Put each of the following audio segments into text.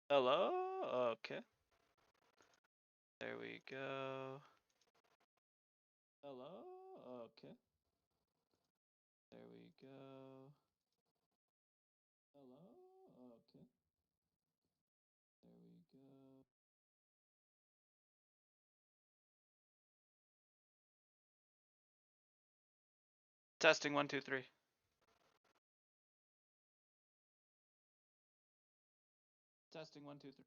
Hello? Okay. There we go. Hello? Okay. There we go. Hello? Okay. There we go. Testing 1, 2, 3. Testing 1, 2, 3.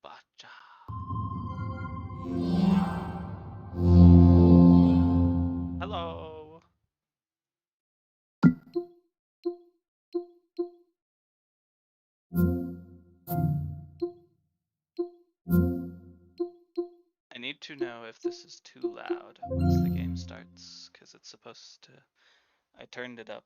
Bacha. Hello. I need to know if this is too loud once the game starts, because it's supposed to. I turned it up.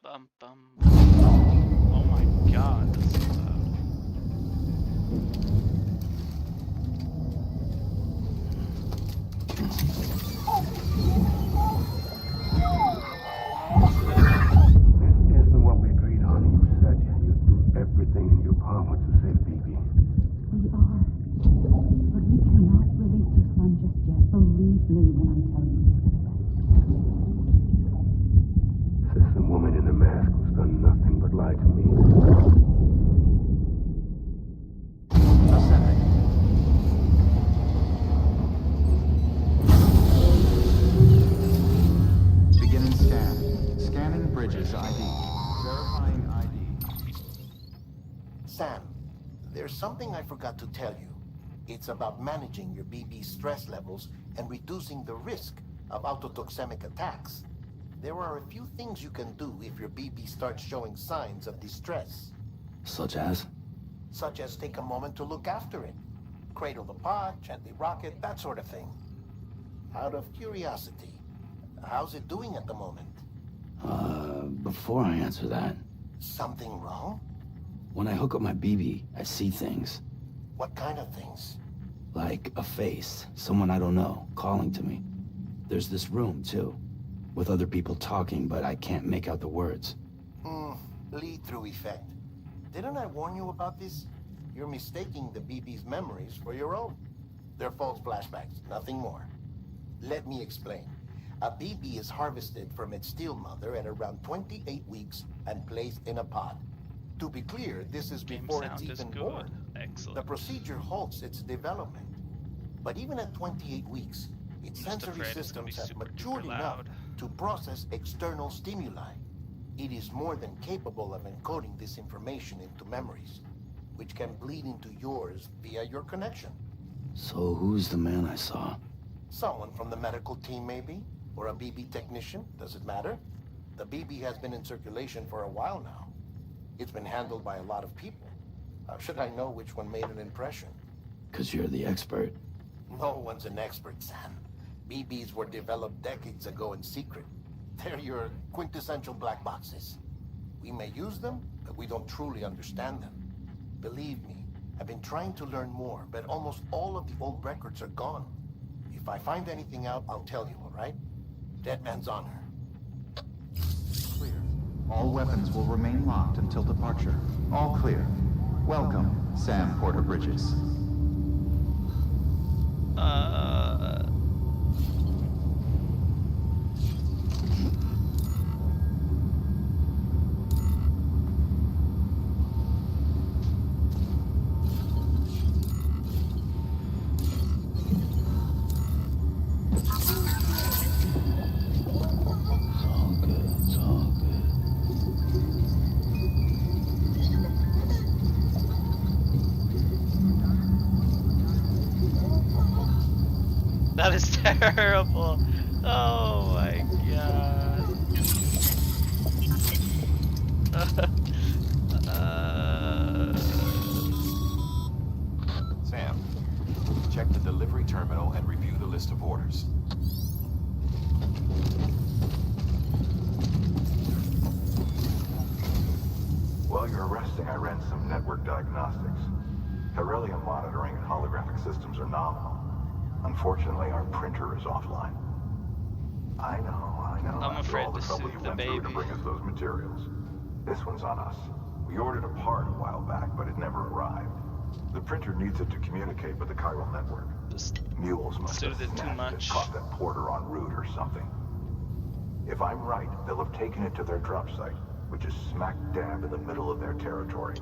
Bum bum. Oh my god, that's so loud. This isn't what we agreed on. You said you'd do everything in your power to save Bibi. We are. But we cannot release your son just yet. Believe me when I tell you it's for the best. Says the woman in the mask who's done nothing but lie to me. Beginning scan. Scanning Bridges ID. Verifying ID. Sam, there's something I forgot to tell you. It's about managing your BB stress levels and reducing the risk of autotoxemic attacks. There are a few things you can do if your BB starts showing signs of distress. Such as? Such as take a moment to look after it. Cradle the pod, gently rock it, that sort of thing. Out of curiosity, how's it doing at the moment? Before I answer that, Something wrong? when I hook up my BB, I see things. What kind of things? Like a face, someone I don't know, calling to me. There's this room, too, with other people talking, but I can't make out the words. Lead-through effect. Didn't I warn you about this? You're mistaking the BB's memories for your own. They're false flashbacks, nothing more. Let me explain. A BB is harvested from its steel mother at around 28 weeks and placed in a pod. To be clear, this is Game before it's sound is even good. born. The Excellent. procedure halts its development. But even at 28 weeks, its I'm just sensory afraid it's gonna be systems have super matured duper enough loud. to process external stimuli. It is more than capable of encoding this information into memories, which can bleed into yours via your connection. So who's the man I saw? Someone from the medical team, maybe? Or a BB technician, does it matter? The BB has been in circulation for a while now. It's been handled by a lot of people. How should I know which one made an impression? 'Cause you're the expert. No one's an expert, Sam. BBs were developed decades ago in secret. They're your quintessential black boxes. We may use them, but we don't truly understand them. Believe me, I've been trying to learn more, but almost all of the old records are gone. If I find anything out, I'll tell you, all right? Dead man's honor. Clear. All weapons will remain locked until departure. All clear. Welcome, Sam Porter Bridges. It's all good. That is terrible. Oh my god. Sam, check the delivery terminal and review the list of orders. While you're resting, I ran some network diagnostics. Beryllium monitoring and holographic systems are nominal. Unfortunately, our printer is offline. I know. I'm After afraid all the to trouble soothe you the went through to baby. bring us those materials. This one's on us. We ordered a part a while back, but it never arrived. The printer needs it to communicate with the chiral network. Just Mules must have soothe it too snatched much. it, caught that porter en route or something. If I'm right, they'll have taken it to their drop site, which is smack dab in the middle of their territory.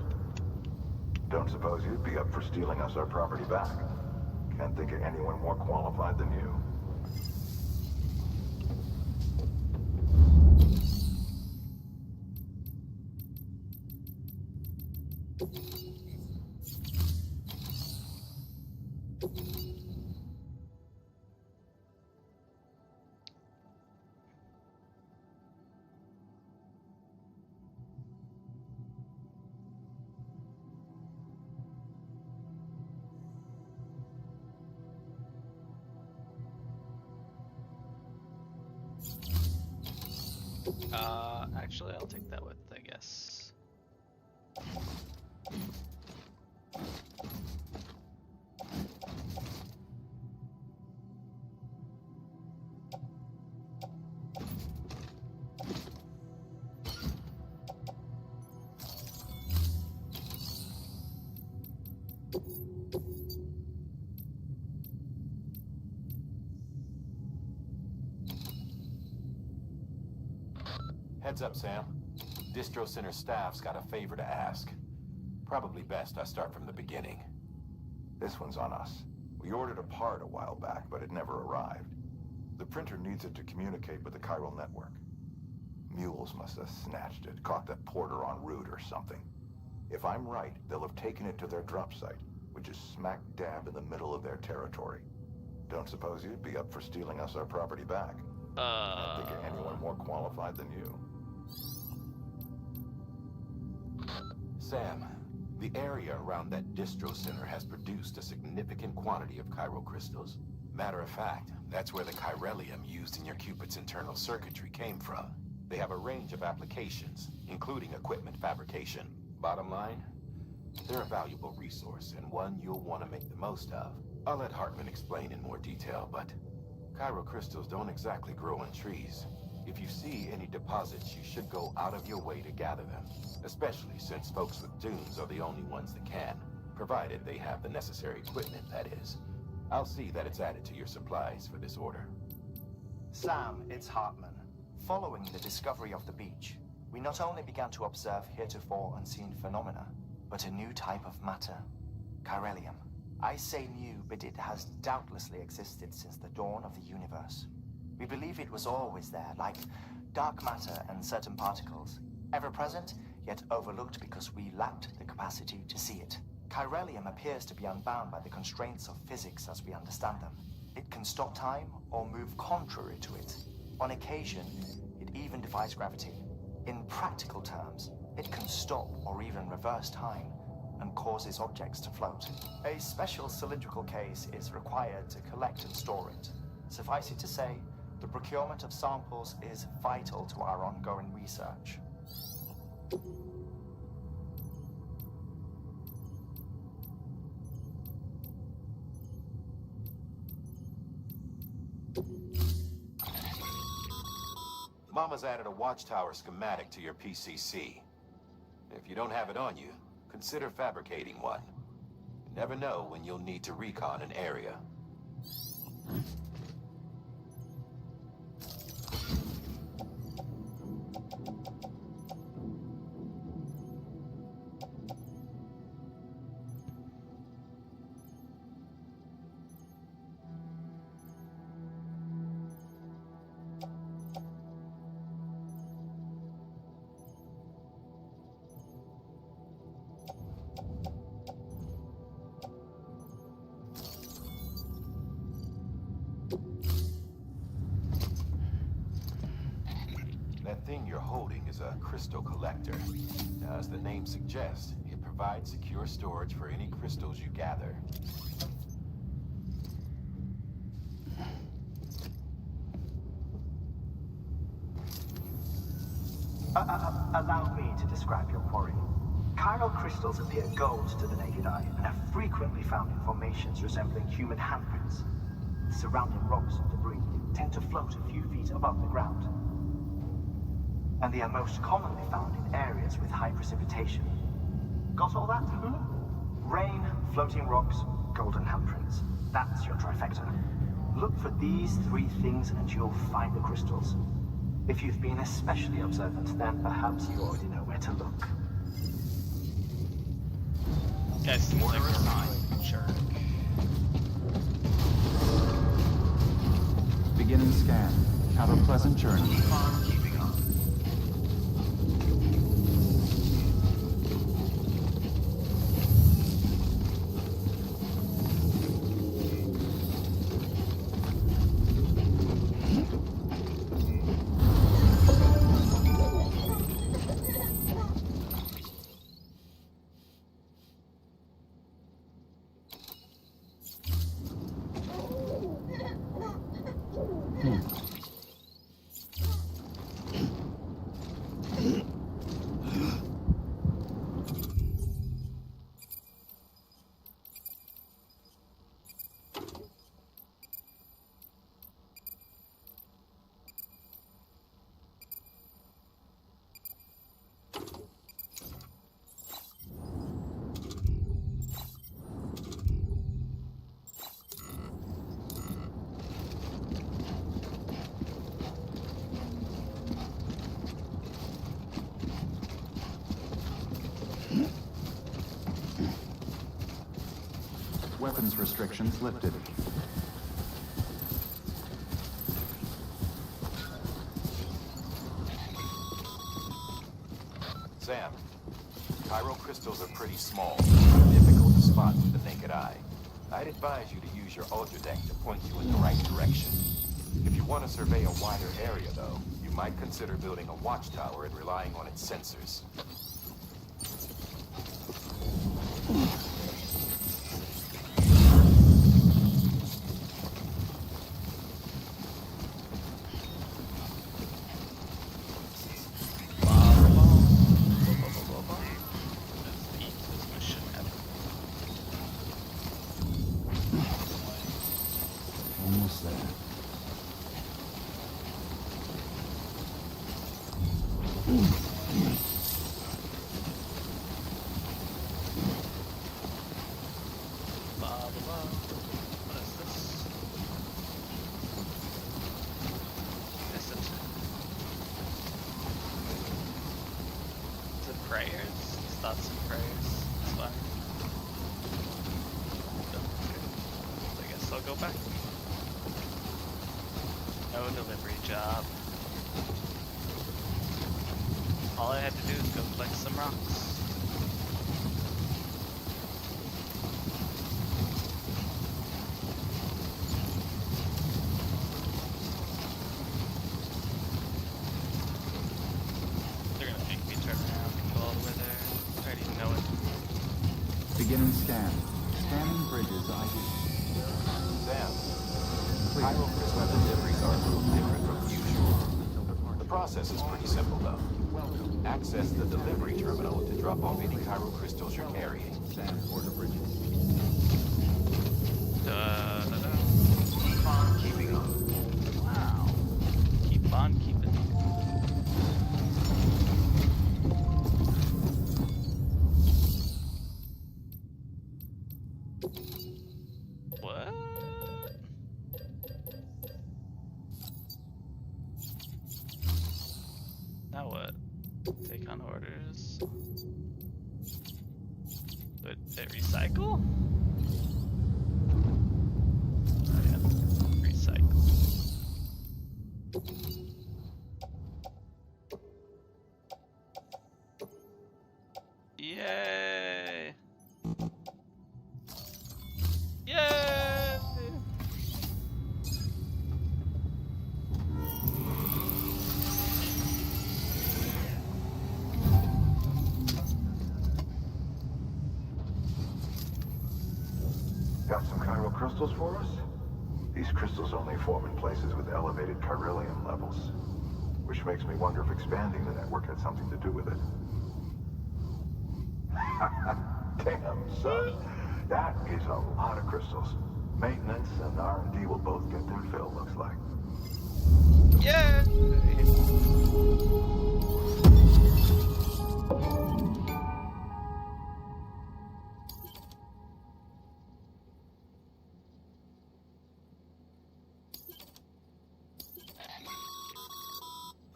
Don't suppose you'd be up for stealing us our property back? Can't think of anyone more qualified than you. Actually, I'll take that with, I guess. Heads up, Sam. Distro Center staff's got a favor to ask. Probably best I start from the beginning. This one's on us. We ordered a part a while back, but it never arrived. The printer needs it to communicate with the chiral network. Mules must have snatched it, caught that porter en route or something. If I'm right, they'll have taken it to their drop site, which is smack dab in the middle of their territory. Don't suppose you'd be up for stealing us our property back? Can't think of anyone more qualified than you. Sam, the area around that distro center has produced a significant quantity of chiral crystals. Matter of fact, that's where the chiralium used in your Cupid's internal circuitry came from. They have a range of applications, including equipment fabrication. Bottom line, they're a valuable resource and one you'll want to make the most of. I'll let Hartman explain in more detail, but chiral crystals don't exactly grow on trees. If you see any deposits, you should go out of your way to gather them, especially since folks with dunes are the only ones that can, provided they have the necessary equipment, that is. I'll see that it's added to your supplies for this order. Sam, it's Hartman. Following the discovery of the beach, we not only began to observe heretofore unseen phenomena, but a new type of matter, chiralium. I say new, but it has doubtlessly existed since the dawn of the universe. We believe it was always there, like dark matter and certain particles, ever present, yet overlooked because we lacked the capacity to see it. Chiralium appears to be unbound by the constraints of physics as we understand them. It can stop time or move contrary to it. On occasion, it it even defies gravity. In practical terms, it can stop or even reverse time and causes objects to float. A special cylindrical case is required to collect and store it. Suffice it to say, the procurement of samples is vital to our ongoing research. Mama's added a watchtower schematic to your PCC. If you don't have it on you, consider fabricating one. You never know when you'll need to recon an area. That thing you're holding is a crystal collector. Now, as the name suggests, it provides secure storage for any crystals you gather. Allow me to describe your quarry. Chiral crystals appear gold to the naked eye and are frequently found in formations resembling human handprints. The surrounding rocks and debris tend to float a few feet above the ground. And they are most commonly found in areas with high precipitation. Got all that? Rain, floating rocks, golden handprints. That's your trifecta. Look for these three things and you'll find the crystals. If you've been especially observant, then perhaps you already know where to look. Guys, seems like a jerk. Beginning scan. Have a pleasant journey. Keeping up. Weapons restrictions lifted. Sam, chiral crystals are pretty small, difficult to spot with the naked eye. I'd advise you to use your ultradeck to point you in the right direction. If you want to survey a wider area, though, you might consider building a watchtower and relying on its sensors. Almost there. What is this? Is it prayers? It's thoughts and prayers. It's fine. I guess I'll go back. No delivery job. All I had to do is go collect some rocks. Scanning bridges ID. Sam, Clear. Chiral crystal deliveries are a little different from usual. The process is pretty simple, though. Access the delivery terminal to drop off any chiral crystals you're carrying. Sam Porter Bridges. Keep on keeping on. Wow. Keep on keeping. What? Now what? Take on orders. But they recycle? Oh yeah. Recycle. Yay! Yay! Got some chiral crystals for us? These crystals only form in places with elevated chiralium levels, which makes me wonder if expanding the network had something to do with it. Damn, son. That is a lot of crystals. Maintenance and R&D will both get their fill, looks like. Yay!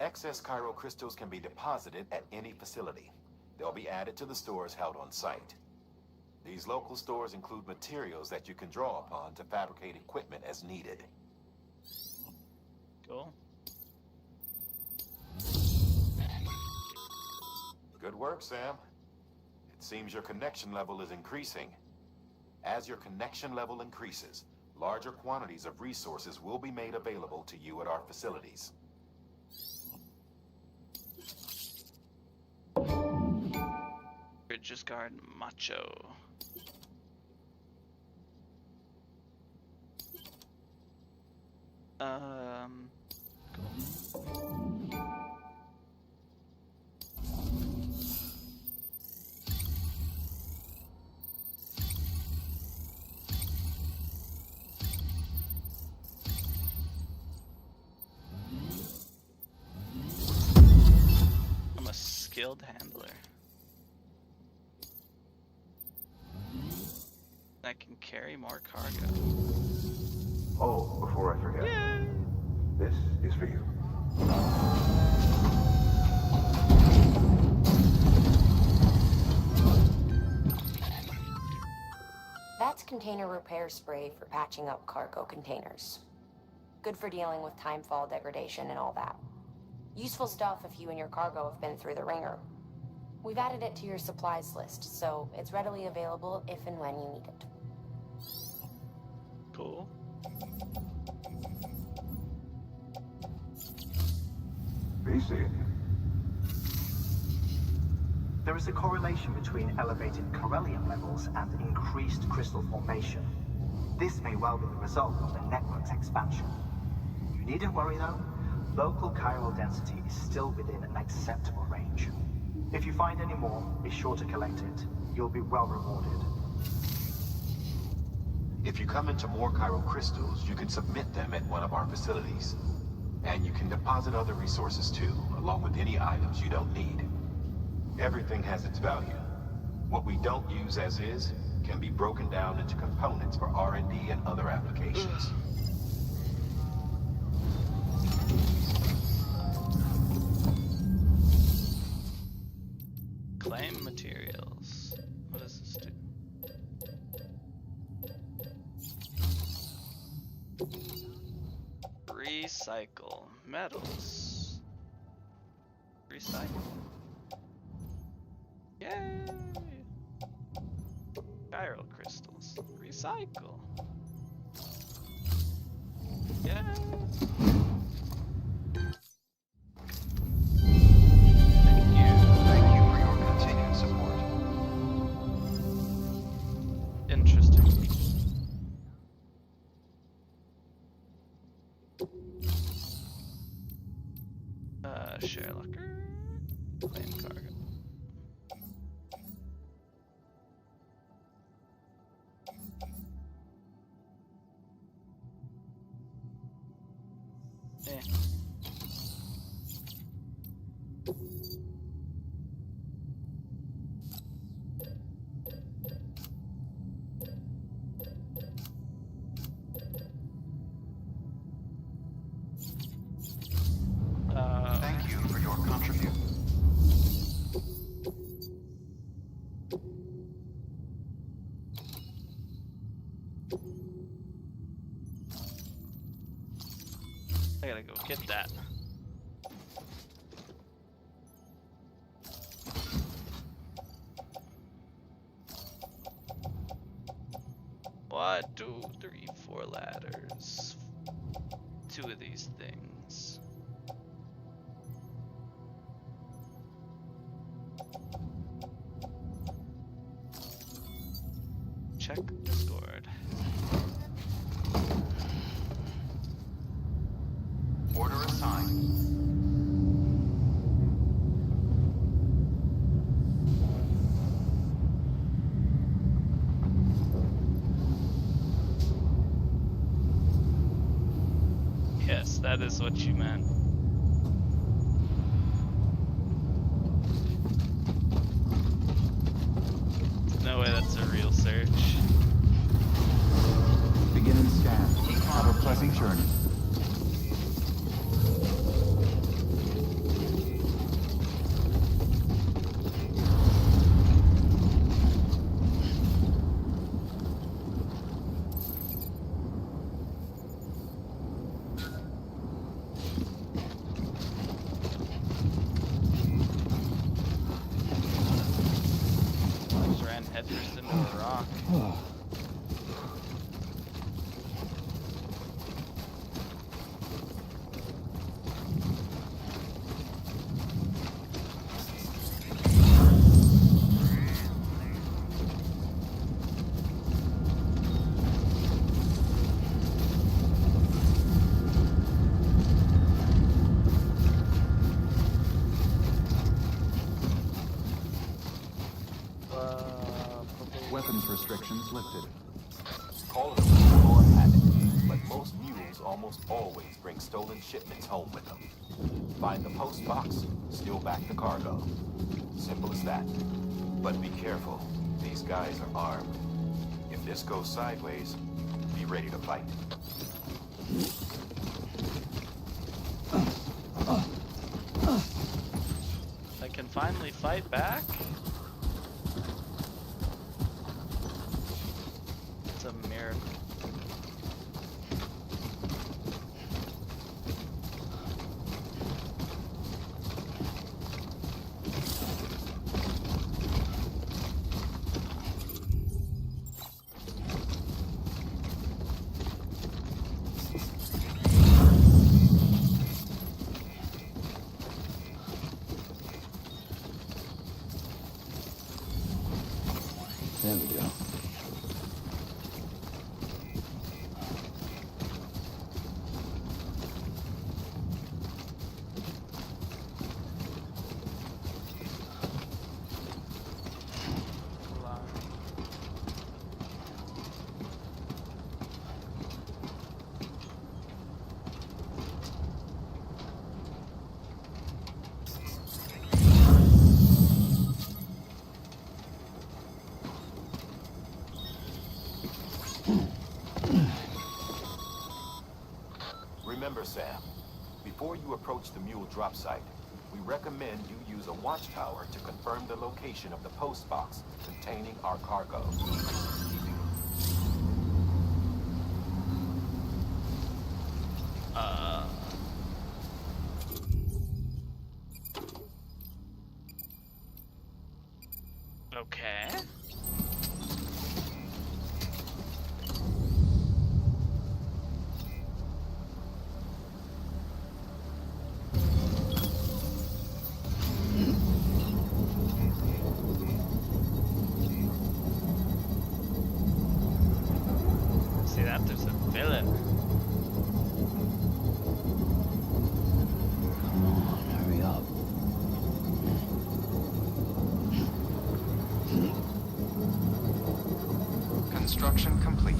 Excess chiral crystals can be deposited at any facility. They'll be added to the stores held on site. These local stores include materials that you can draw upon to fabricate equipment as needed. Cool. Good work, Sam. It seems your connection level is increasing. As your connection level increases, larger quantities of resources will be made available to you at our facilities. Bridges guard macho. I'm a skilled handler. I can carry more cargo. Oh, before I forget, Yay! this is for you. That's container repair spray for patching up cargo containers. Good for dealing with timefall degradation and all that. Useful stuff if you and your cargo have been through the ringer. We've added it to your supplies list, so it's readily available if and when you need it. Cool. Be seeing you. There is a correlation between elevated chiralium levels and increased crystal formation. This may well be the result of the network's expansion. You needn't worry though. Local chiral density is still within an acceptable range. If you find any more, be sure to collect it. You'll be well rewarded. If you come into more chiral crystals, you can submit them at one of our facilities. And you can deposit other resources too, along with any items you don't need. Everything has its value. What we don't use as is can be broken down into components for R&D and other applications. Claim materials. What does this do? Recycle metals. Recycle. Yay! Chiral crystals. Recycle. Yay! Thank you for your continued support. Interesting. Air locker. Claim cargo. Thank you for your contribution. I gotta go get that. One, two, three, 4 ladders. 2 of these things. Check Discord. Order assigned. Yes, that is what you meant. No way that's a real search. Beginning scan. Have a pleasant journey. Just ran headfirst into a rock. Weapons restrictions lifted. Call it a fool or a panic, but most mules almost always bring stolen shipments home with them. Find the post box, steal back the cargo. Simple as that. But be careful, these guys are armed. If this goes sideways, be ready to fight. I can finally fight back? It's a miracle. There we go. Remember, Sam, before you approach the mule drop site, we recommend you use a watchtower to confirm the location of the post box containing our cargo. Okay. See that? There's a villain. Come on, hurry up. Construction complete.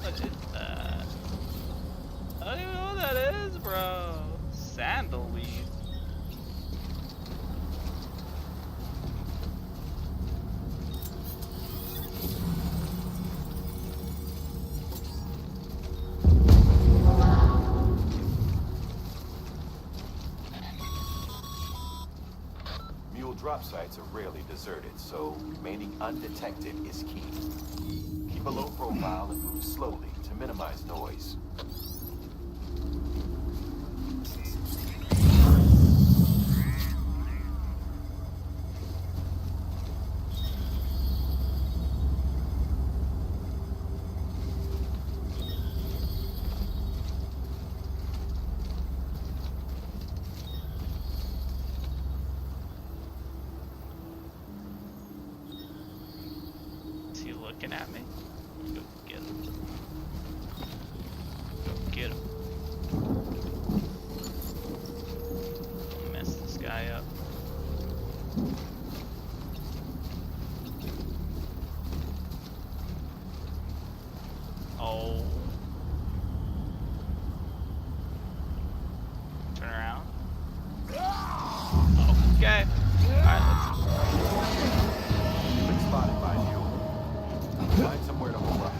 What is that? I don't even know what that is, bro. Sandalweed. Mule drop sites are rarely deserted, so remaining undetected is key. Keep a low profile and move slowly to minimize noise. Is he looking at me? Go get him. Go get him. Don't mess this guy up. Oh. Turn around. Okay. Alright, Been spotted by Mule. Find somewhere to hold up.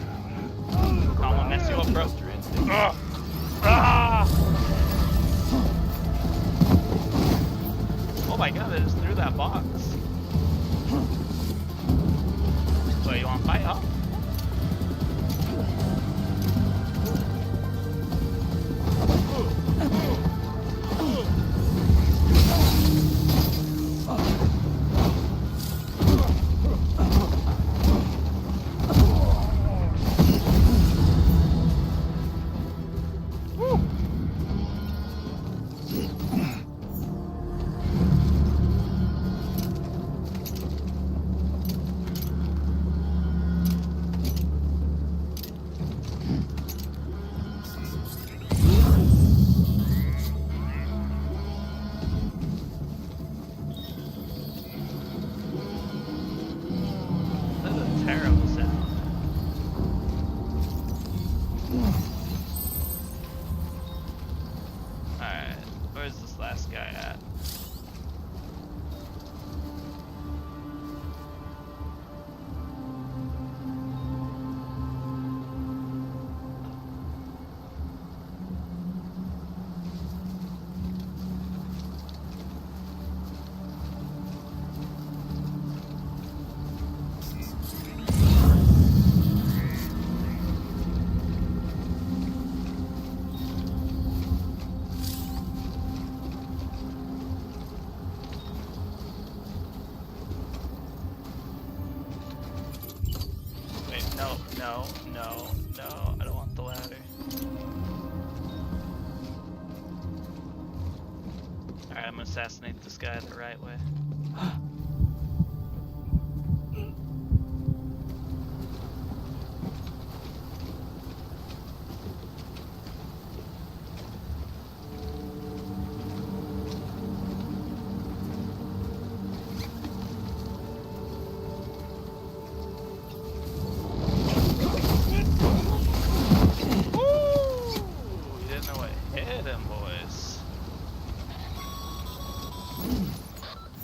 I don't wanna mess you up, bro. Trust your instincts. Ah! Oh my god, they just threw that box. Wait, you wanna fight, huh? That's a terrible sound. Alright, where's this last guy at? Wait, no, no, no, no, I don't want the ladder. Alright, I'm gonna assassinate this guy the right way.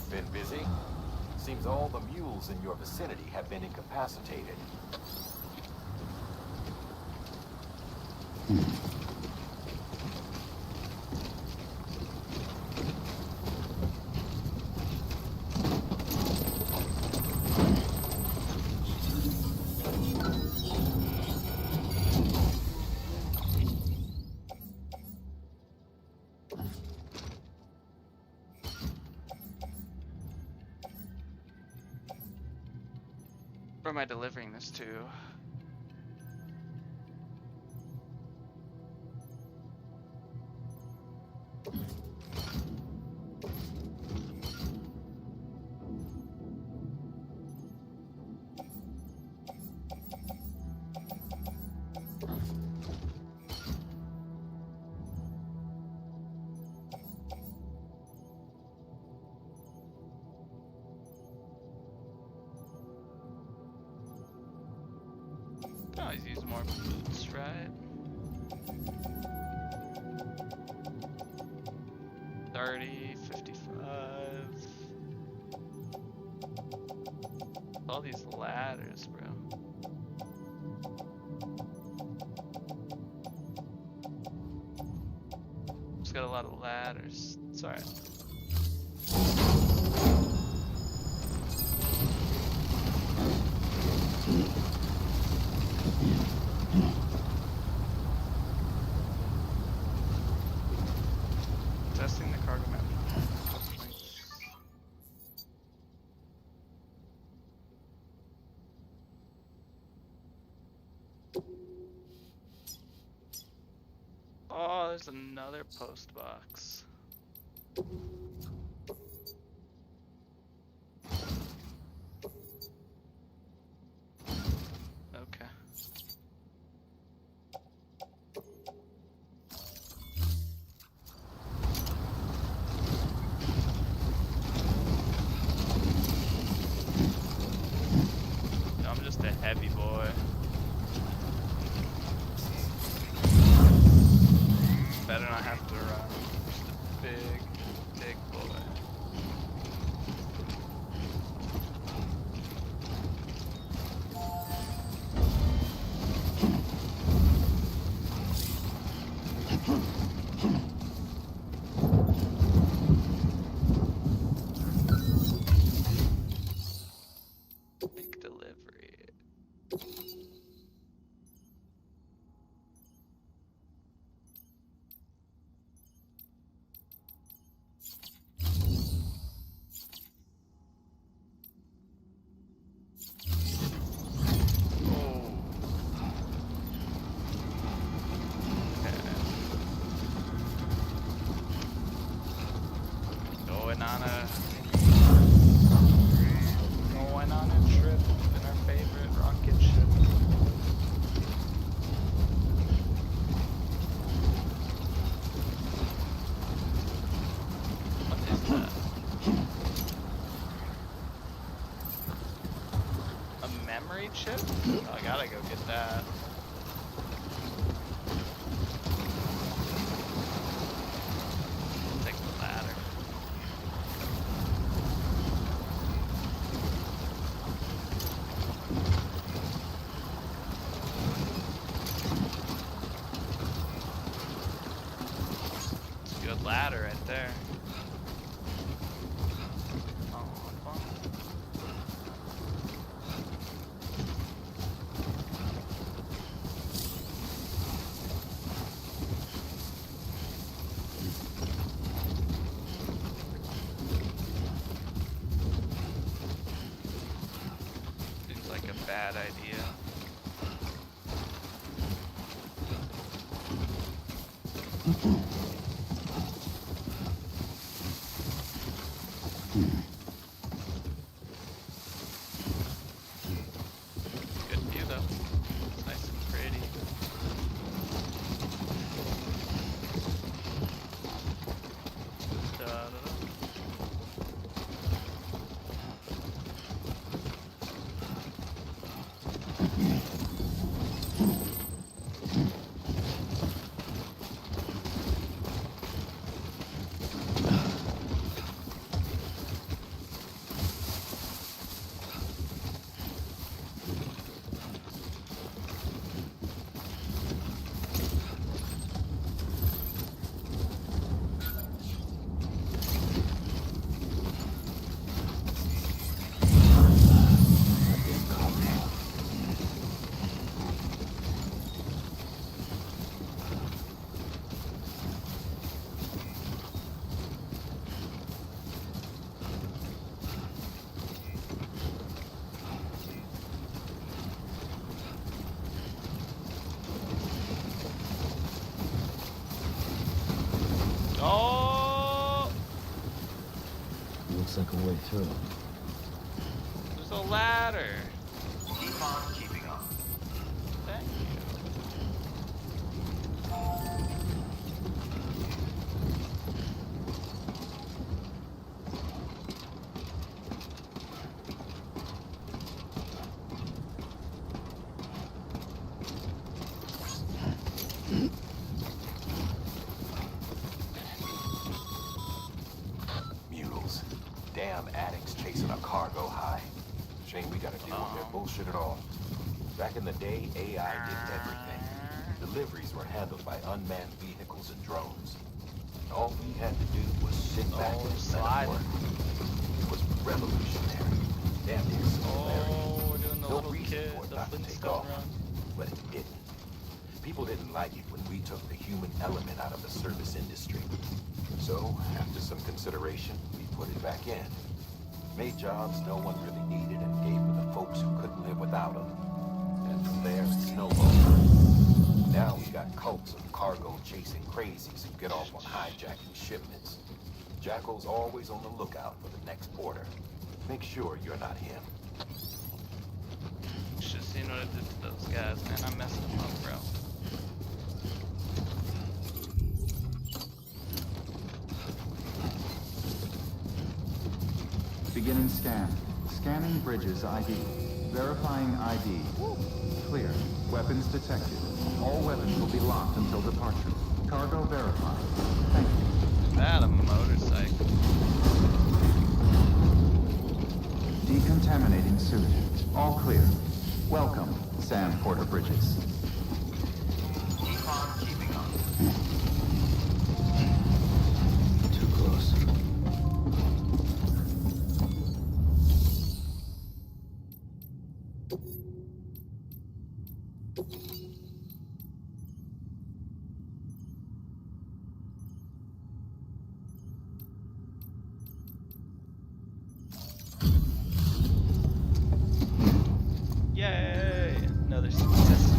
Been busy? Seems all the mules in your vicinity have been incapacitated. Where am I delivering this to? Can always use more boots, right? 30, 55. All these ladders, bro. Just got a lot of ladders. It's alright. Testing the cargo map. Oh, there's another post box. Okay. I'm just a heavy boy. Better not have to run. Just a big boy. Make delivery. Going on a trip in our favorite rocket ship. What is that? A memory chip? Oh, I gotta go get that. Take the ladder. Good ladder right there. Seems like a bad idea. Good view though. It's nice and pretty. Da-da-da. Oh! Looks like a way through. There's a ladder. Keep on keeping up. Thank you. Mules. Damn addicts chasing a cargo high. Shame we gotta deal with their bullshit at all. Back in the day, AI did everything. Deliveries were handled by unmanned vehicles and drones. All we had to do was sit back and let it work. It was revolutionary. Damn near hilarious. Oh, we're doing the No little reason kid, for it the not to take Flintstone off, run. but it didn't. People didn't like it when we took the human element out of the service industry. So, after some consideration, we put it back in. Made jobs no one really needed and gave to the folks who couldn't live without them. And from there, it snowballed. Now we got cults of cargo chasing crazies who get off on hijacking shipments. Jackal's always on the lookout for the next order. Make sure you're not him. Should've seen what I did to those guys, man. I messed them up, bro. Beginning scan. Scanning bridges ID. Verifying ID. Clear. Weapons detected. All weapons will be locked until departure. Cargo verified. Thank you. Is that a motorcycle? Decontaminating suit. All clear. Welcome, Sam Porter Bridges. Keep on keeping up. Too close. Yay! Another success.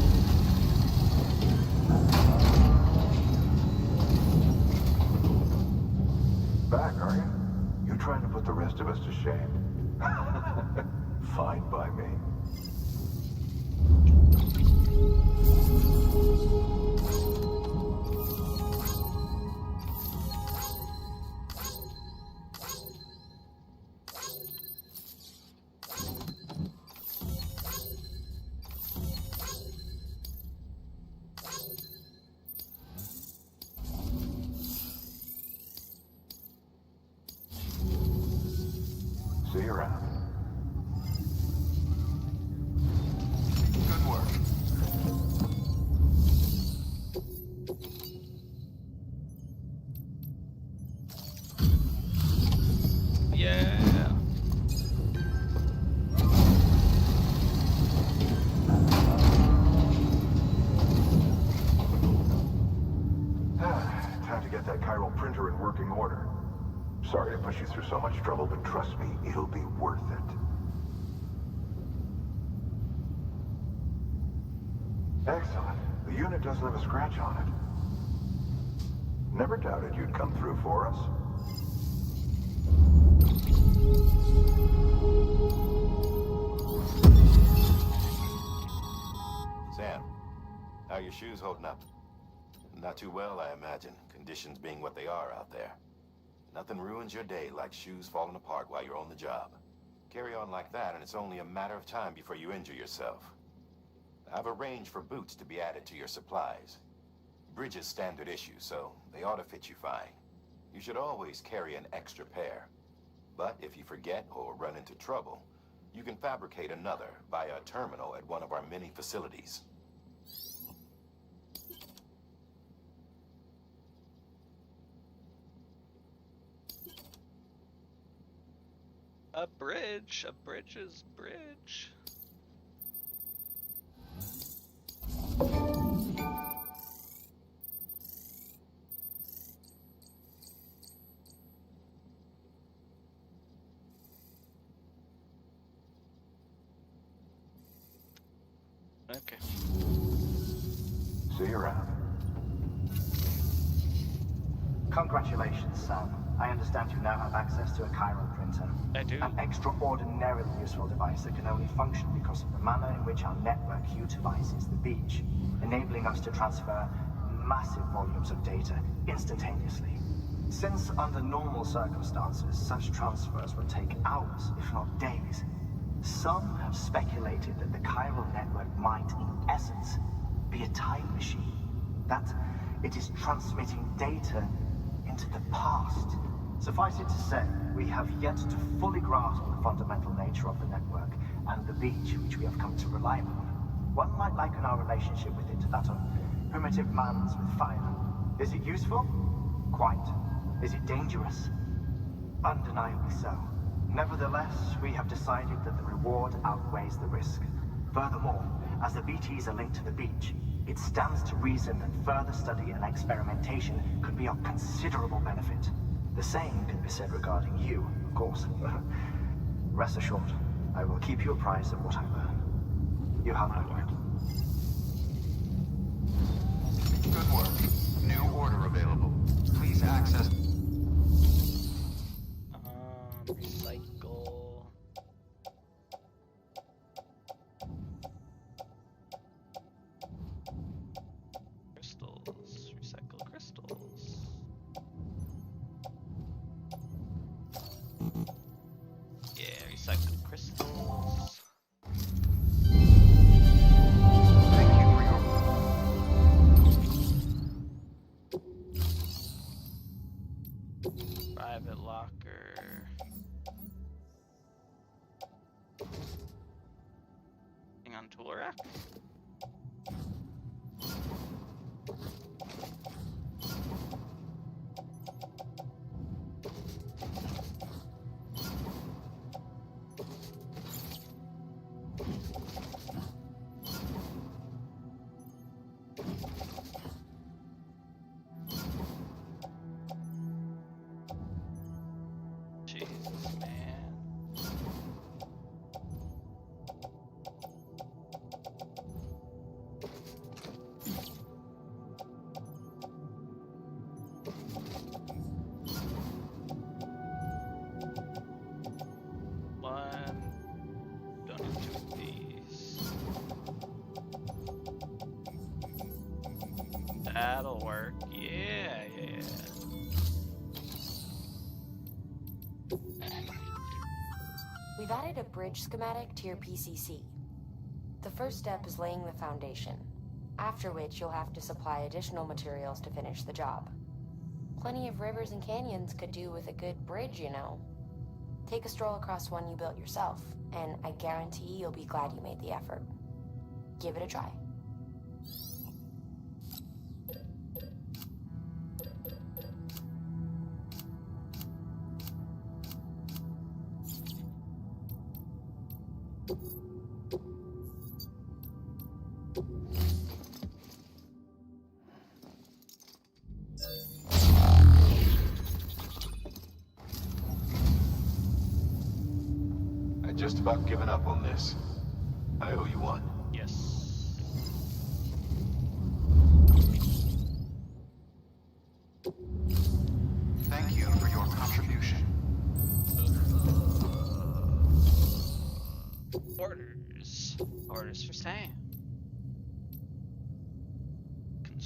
Back, are you? You trying to put the rest of us to shame? Fine by me. See you around. Good work. Yeah. Time to get that chiral printer in working order. Sorry to push you through so much trouble, but trust me, it'll be worth it. Excellent. The unit doesn't have a scratch on it. Never doubted you'd come through for us. shoes holding up? Not too well, I imagine, conditions being what they are out there. Nothing ruins your day like shoes falling apart while you're on the job. Carry on like that, and it's only a matter of time before you injure yourself. I've arranged for boots to be added to your supplies. Bridges standard issue, so they ought to fit you fine. You should always carry an extra pair. But if you forget or run into trouble, you can fabricate another via a terminal at one of our many facilities. A bridge. A bridge is bridge. Okay. See you around. Congratulations, Sam. I understand you now have access to a chiral printer. I do. An extraordinarily useful device that can only function because of the manner in which our network utilizes the beach, enabling us to transfer massive volumes of data instantaneously. Since under normal circumstances, such transfers would take hours, if not days, some have speculated that the chiral network might, in essence, be a time machine. That it is transmitting data into the past. Suffice it to say, we have yet to fully grasp the fundamental nature of the network and the beach which we have come to rely on. One might liken our relationship with it to that of primitive mans with fire. Is it useful? Quite. Is it dangerous? Undeniably so. Nevertheless, we have decided that the reward outweighs the risk. Furthermore, as the BTs are linked to the beach, it stands to reason that further study and experimentation could be of considerable benefit. The same can be said regarding you, of course. Rest assured, I will keep you apprised of what I learn. You have my word. Good work. New order available. Please access... Recycle. Crystals. Recycle crystals. Yeah, recycle crystals. Thank you for your... Private locker. Hang on, tool rack. Jesus, man. One. Don't need two of these. That'll work. Yeah, yeah. We've added a bridge schematic to your PCC. The first step is laying the foundation, after which you'll have to supply additional materials to finish the job. Plenty of rivers and canyons could do with a good bridge, you know. Take a stroll across one you built yourself, and I guarantee you'll be glad you made the effort. Give it a try. I'd just about given up on this. I owe you one. Yes. Thank you for your contribution. Orders. Orders for Sam.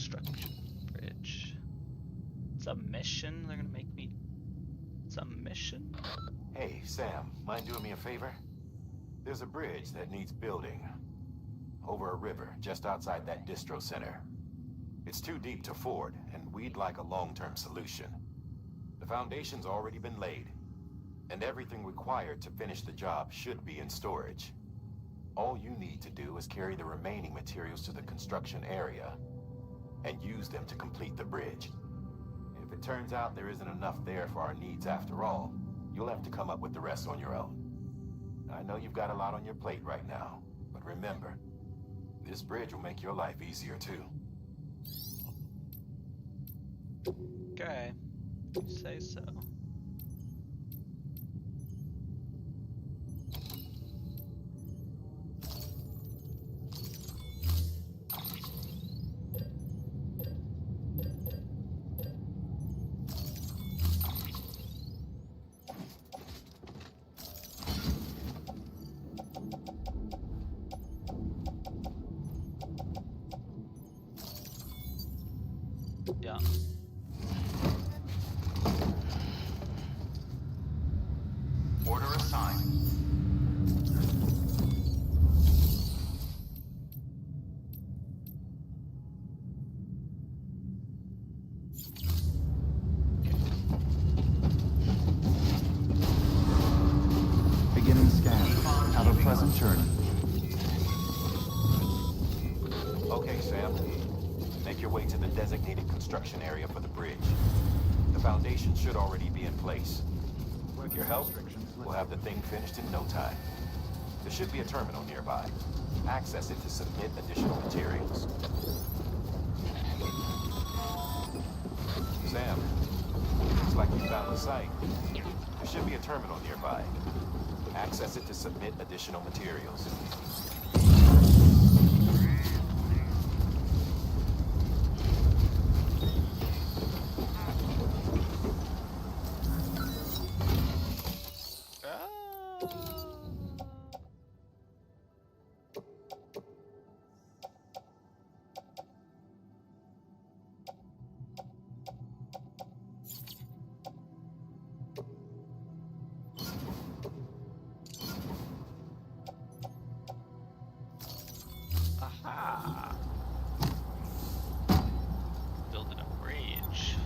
construction bridge. It's a mission. They're gonna make me. It's a mission. Hey, Sam, mind doing me a favor? There's a bridge that needs building. Over a river, just outside that distro center. It's too deep to ford, and we'd like a long-term solution. The foundation's already been laid, and everything required to finish the job should be in storage. All you need to do is carry the remaining materials to the construction area, and use them to complete the bridge. If it turns out there isn't enough there for our needs after all, you'll have to come up with the rest on your own. I know you've got a lot on your plate right now, but remember, this bridge will make your life easier too. Okay, you say so. Yeah. Order assigned. Beginning scan. Have a pleasant journey. Okay, Sam. Make your way to the designated construction area for the bridge. The foundation should already be in place. With your help, we'll have the thing finished in no time. There should be a terminal nearby. Access it to submit additional materials. Sam, looks like you found the site. There should be a terminal nearby. Access it to submit additional materials. Aha! Building a bridge.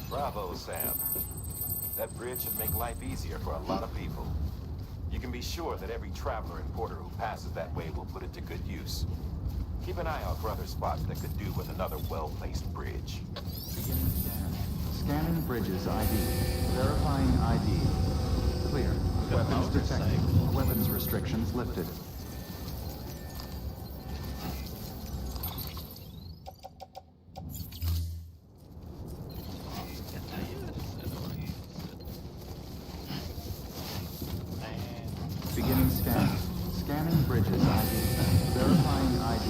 Bravo, Sam. That bridge should make life easier for a lot of people. You can be sure that every traveler and porter who passes that way will put it to good use. Keep an eye out for other spots that could do with another well-placed bridge. Beginning scan. Scanning bridges ID. Verifying ID. Clear. Weapons detected. Weapons restrictions lifted. Can I use it? I don't wanna use it. Man. Beginning scan. Scanning bridges ID. Verifying ID.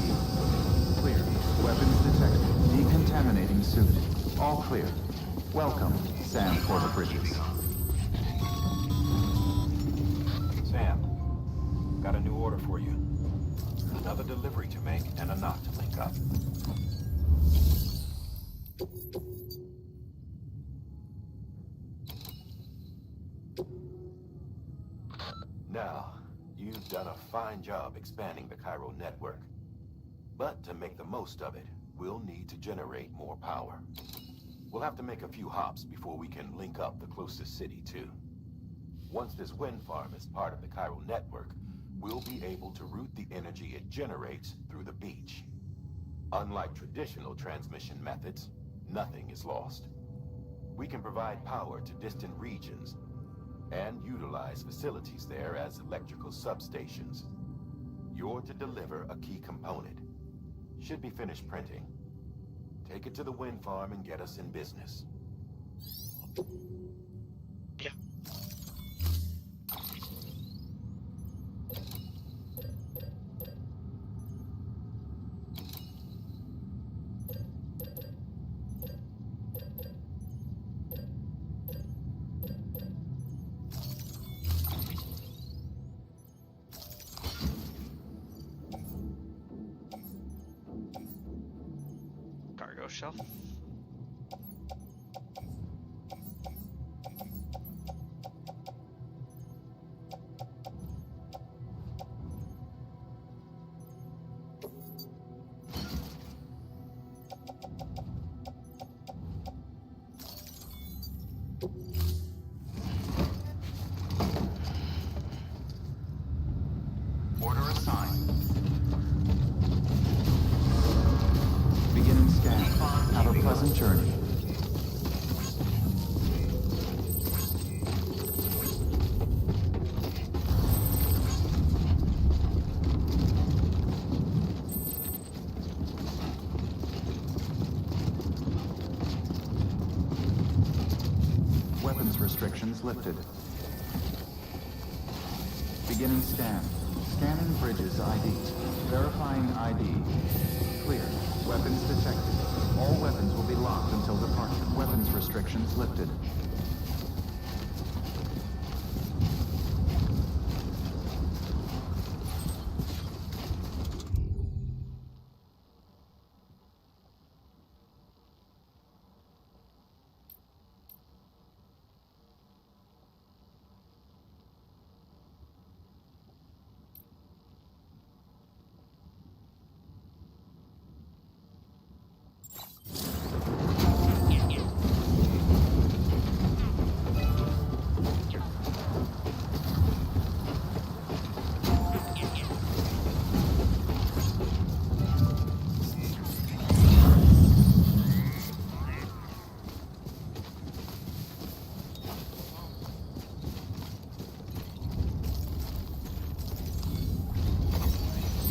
Clear. Weapons detected. Decontaminating suit. All clear. Welcome, Sam Porter Bridges. Sam, got a new order for you. Another delivery to make and a knot to link up. Now, you've done a fine job expanding the Cairo network. But to make the most of it, we'll need to generate more power. We'll have to make a few hops before we can link up the closest city, too. Once this wind farm is part of the Cairo network, we'll be able to route the energy it generates through the beach. Unlike traditional transmission methods, nothing is lost. We can provide power to distant regions and utilize facilities there as electrical substations. You're to deliver a key component. Should be finished printing Take it to the wind farm and get us in business. Yeah. Cargo shelf. Order assigned. Beginning scan. Have a pleasant journey. Weapons restrictions lifted. Beginning scan. Scanning bridges ID. Verifying ID. Clear. Weapons detected. All weapons will be locked until departure. Weapons restrictions lifted.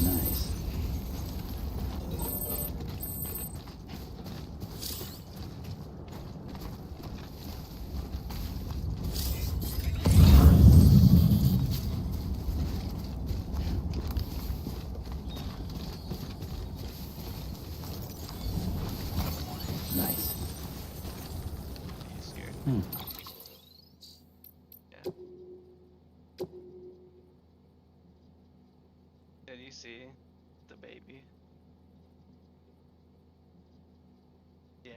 Nice. Nice. Easier. Hmm. Yeah. Did you see the baby? Yeah.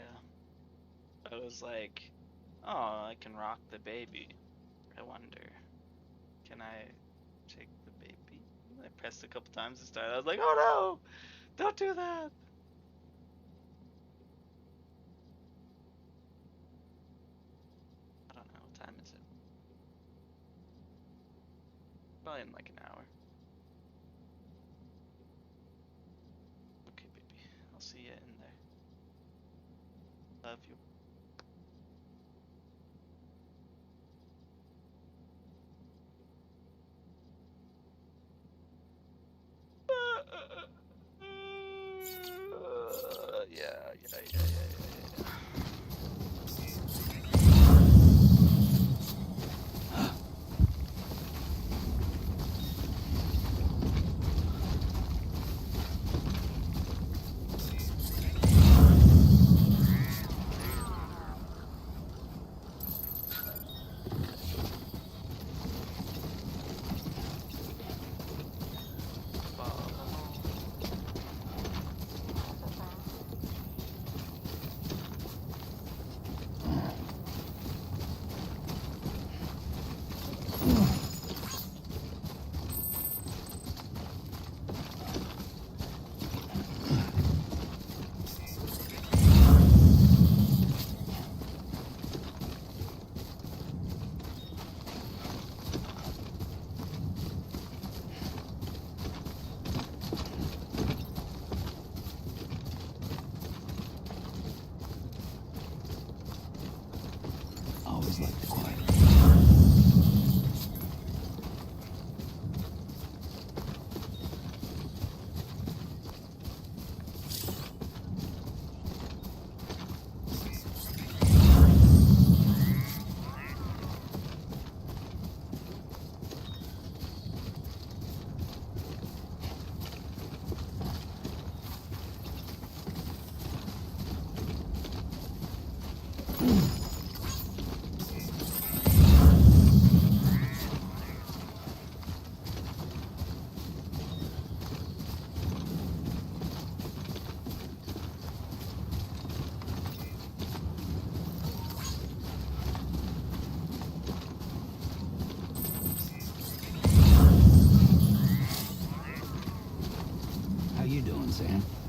I was like, oh, I can rock the baby. I wonder, can I take the baby? I pressed a couple times to start. I was like, oh no, don't do that. I don't know, what time is it? Probably in like an hour. Okay, baby, I'll see you in there. Love you. Yeah. Sam.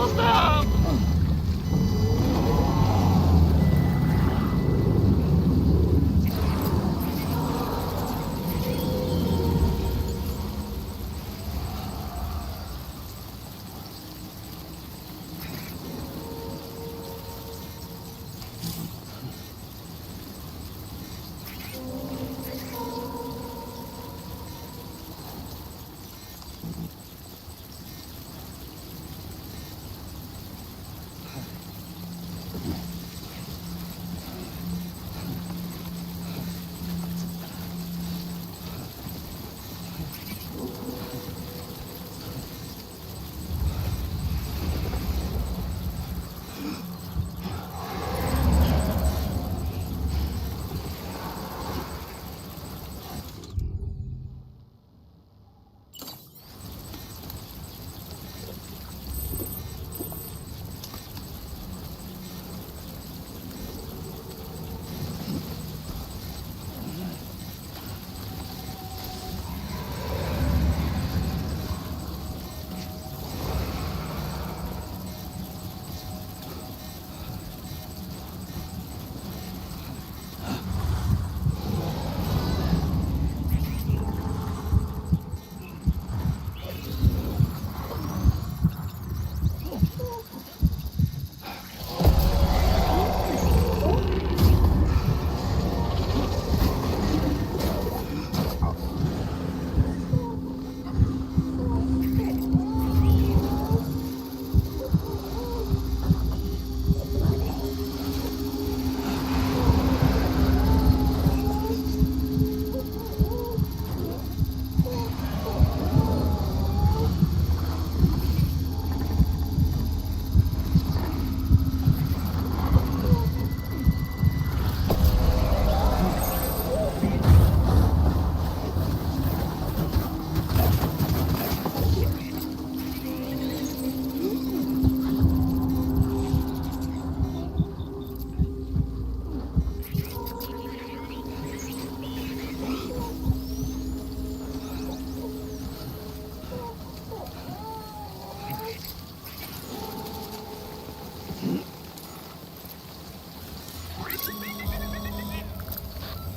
almost out.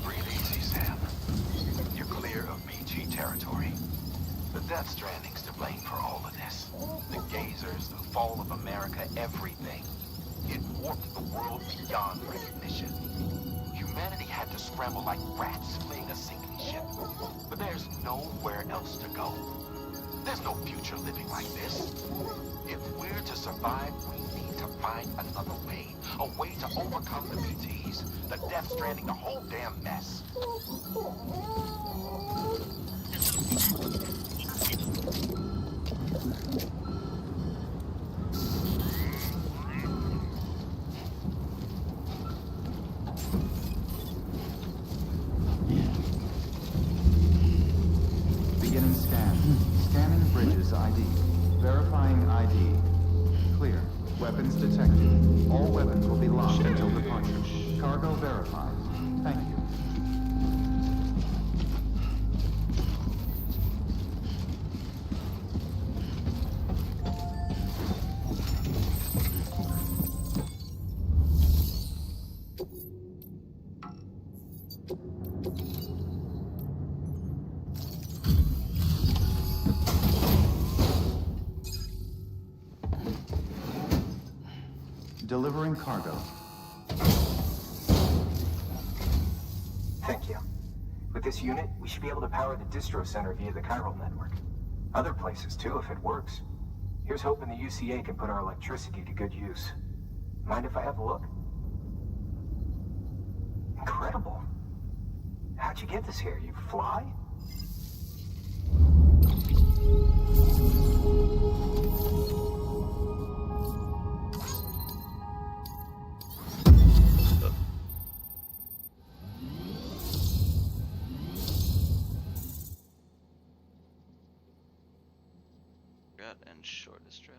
Breathe easy, Sam. You're clear of PG territory. The Death Stranding's to blame for all of this. The gazers, the fall of America, everything. It warped the world beyond recognition. Humanity had to scramble like rats fleeing a sinking ship. But there's nowhere else to go. There's no future living like this. If we're to survive, we need to find another way. A way to overcome the BTs, the Death Stranding, the whole damn mess. Beginning scan. Scanning bridges ID. Verifying ID. Clear. Weapons detected. All weapons will be locked until departure. Cargo verified. Thank you. Delivering cargo. Thank you. With this unit, we should be able to power the distro center via the chiral network. Other places too, if it works. Here's hoping the UCA can put our electricity to good use. Mind if I have a look? Incredible. How'd you get this here? You fly? And shortest route.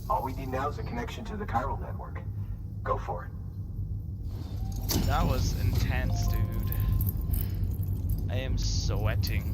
All we need need now is a connection to the chiral network. Go for it. That was intense, dude. I am sweating.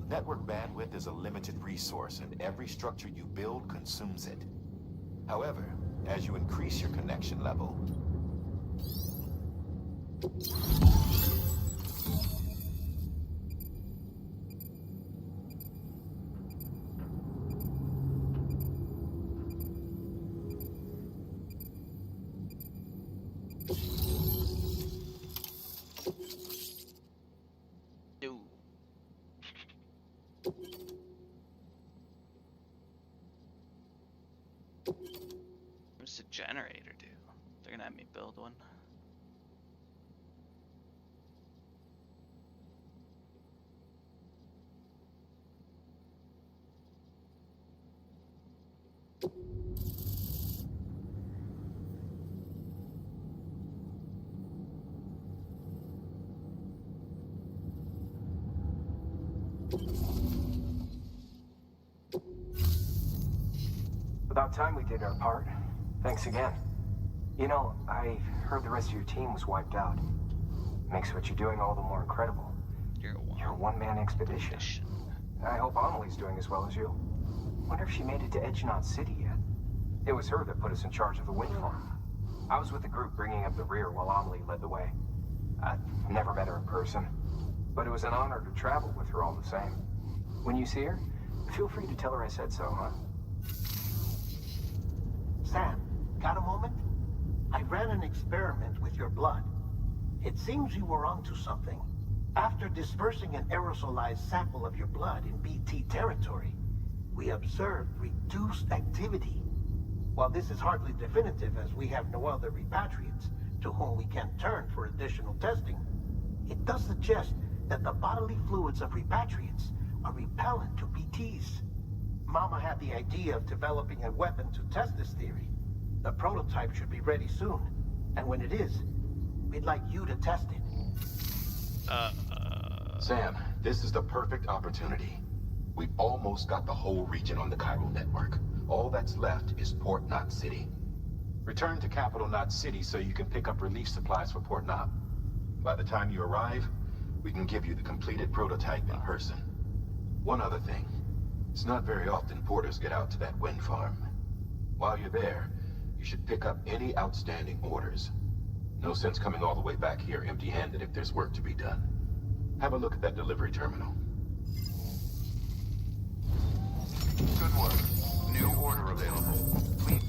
Network bandwidth is a limited resource, and every structure you build consumes it. However, as you increase your connection level, Dude. What's the generator do? They're gonna have me build one. About time we did our part. Thanks again. You know, I heard the rest of your team was wiped out. Makes what you're doing all the more incredible. You're a one-man expedition. I hope Amelie's doing as well as you. Wonder if she made it to Edgenot City yet. It was her that put us in charge of the wind farm. I was with the group bringing up the rear while Amelie led the way. I never met her in person, but it was an honor to travel with her all the same. When you see her, feel free to tell her I said so, huh? Sam, got a moment? I ran an experiment with your blood. It seems you were onto something. After dispersing an aerosolized sample of your blood in BT territory, we observed reduced activity. While this is hardly definitive, as we have no other repatriates to whom we can turn for additional testing, it does suggest that the bodily fluids of repatriates are repellent to BTs. Mama had the idea of developing a weapon to test this theory. The prototype should be ready soon, and when it is, we'd like you to test it. Sam, this is the perfect opportunity. We've almost got the whole region on the chiral network. All that's left is Port Knot City. Return to Capital Knot City so you can pick up relief supplies for Port Knot. By the time you arrive, we can give you the completed prototype in person. One other thing. It's not very often porters get out to that wind farm. While you're there, you should pick up any outstanding orders. No sense coming all the way back here empty-handed if there's work to be done. Have a look at that delivery terminal. Good work. New order available. Please.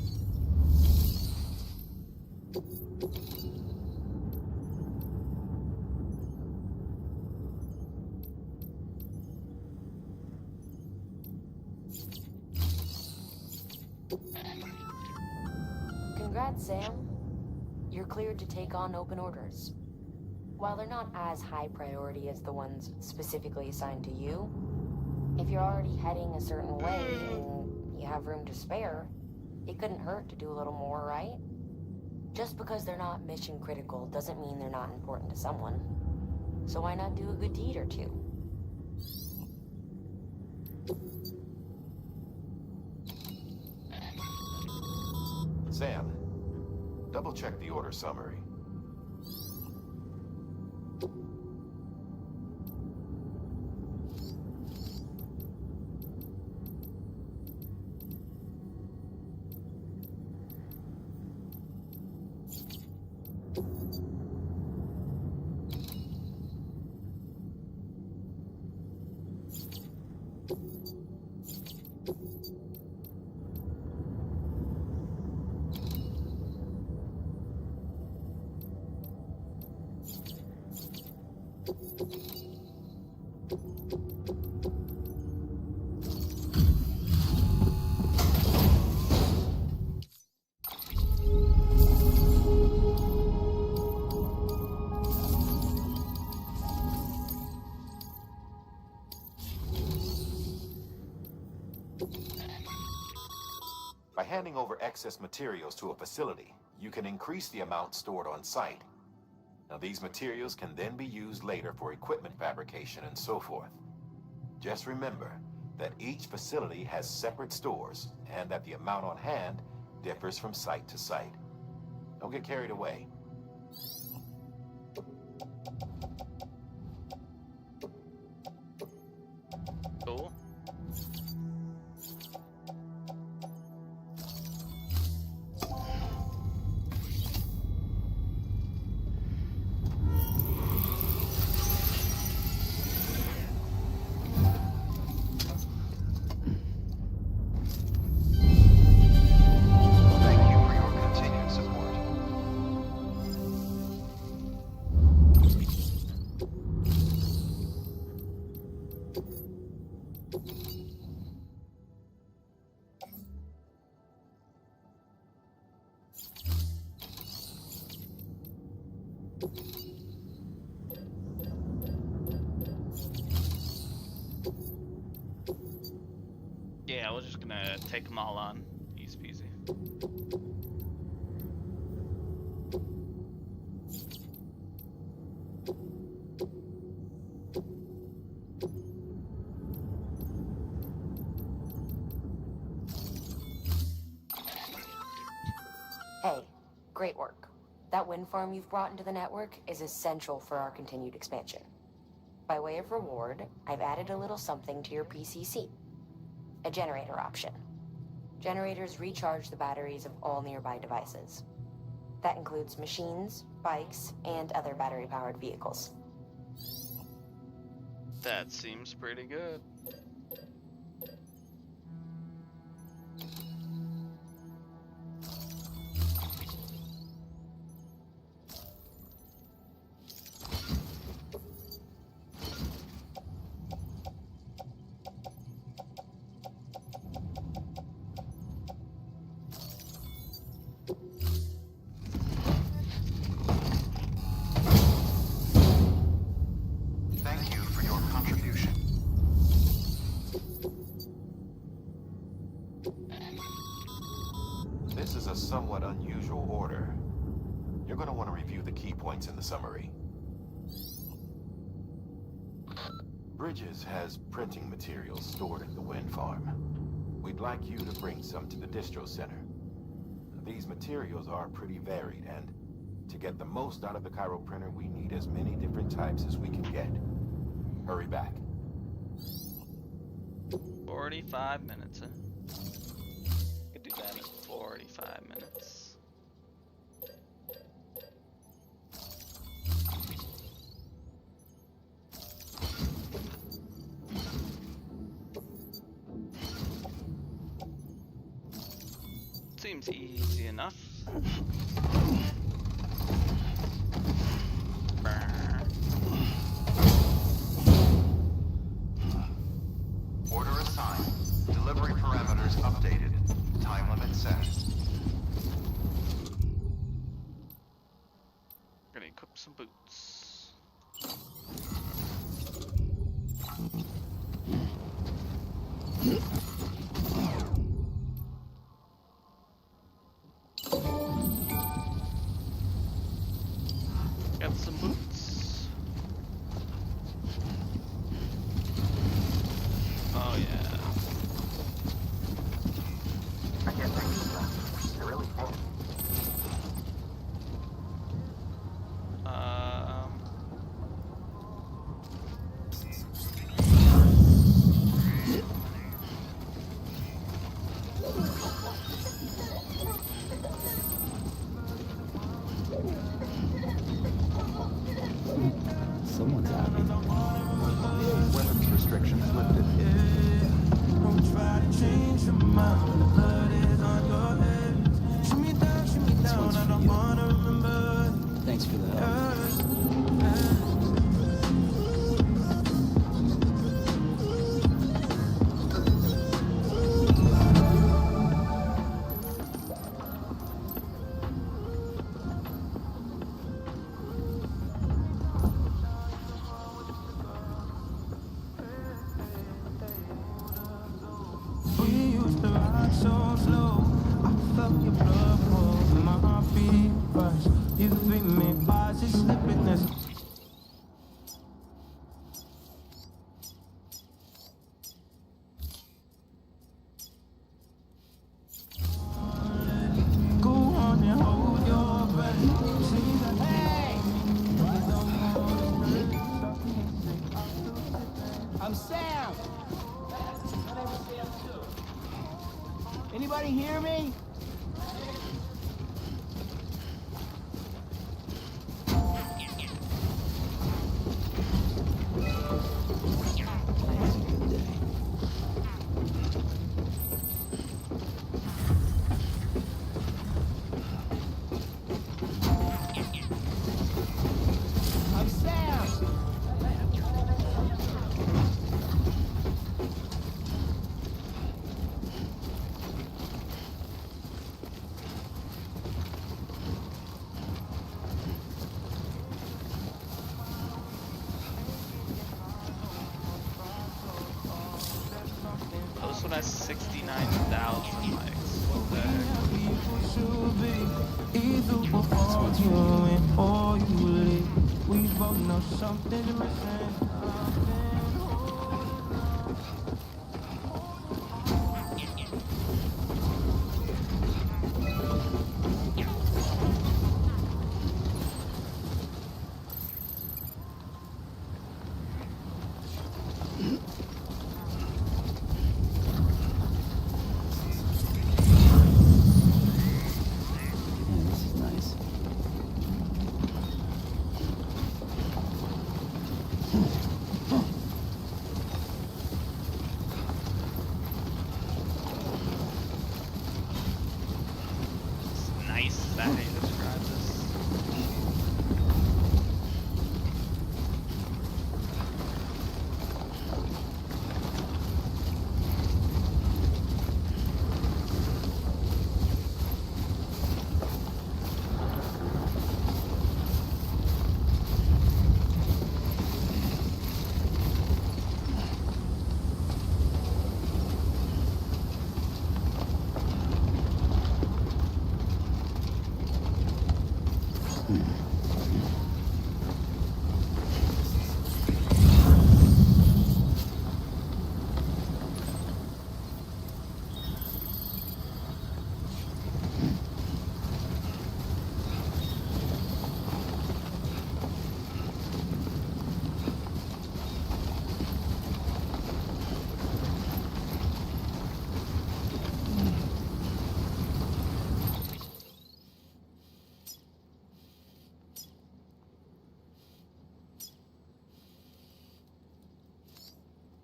Congrats, Sam. You're cleared to take on open orders. While they're not as high priority as the ones specifically assigned to you, if you're already heading a certain way and you have room to spare, it couldn't hurt to do a little more, right? Just because they're not mission critical doesn't mean they're not important to someone. So why not do a good deed or two? Sam, double-check the order summary. handing over excess materials to a facility, you can increase the amount stored on site. Now, these materials can then be used later for equipment fabrication and so forth. Just remember that each facility has separate stores and that the amount on hand differs from site to site. Don't get carried away. Cool. Thank you for your continued support. Yeah, we're just gonna take them all on. Easy peasy. Hey, great work. That wind farm you've brought into the network is essential for our continued expansion. By way of reward, I've added a little something to your PCC. A generator option. Generators recharge the batteries of all nearby devices. That includes machines, bikes, and other battery-powered vehicles. That seems pretty good. Thank you for your contribution. This is a somewhat unusual order. You're going to want to review the key points in the summary. Bridges has printing materials stored in the wind farm. We'd like you to bring some to the distro center. These materials are pretty varied, and to get the most out of the Chiral printer, we need as many different types as we can get. Hurry back. 45 minutes, huh? Could do that in 45 minutes. Seems easy enough. Order assigned. Delivery parameters updated. Time limit set. Gonna equip some boots. Got some boots. Oh yeah. I can't thank you for that. I really can't. Someone's happy. Weapons restrictions lifted. This one's for you. Thanks for the help. We used to ride so slow. I I'm Sam. Anybody hear me? I'm Sam. This one has 69,000 likes. What the heck? We both know something's missing. Yeah, this is nice. It's nice. Is that how you describe this?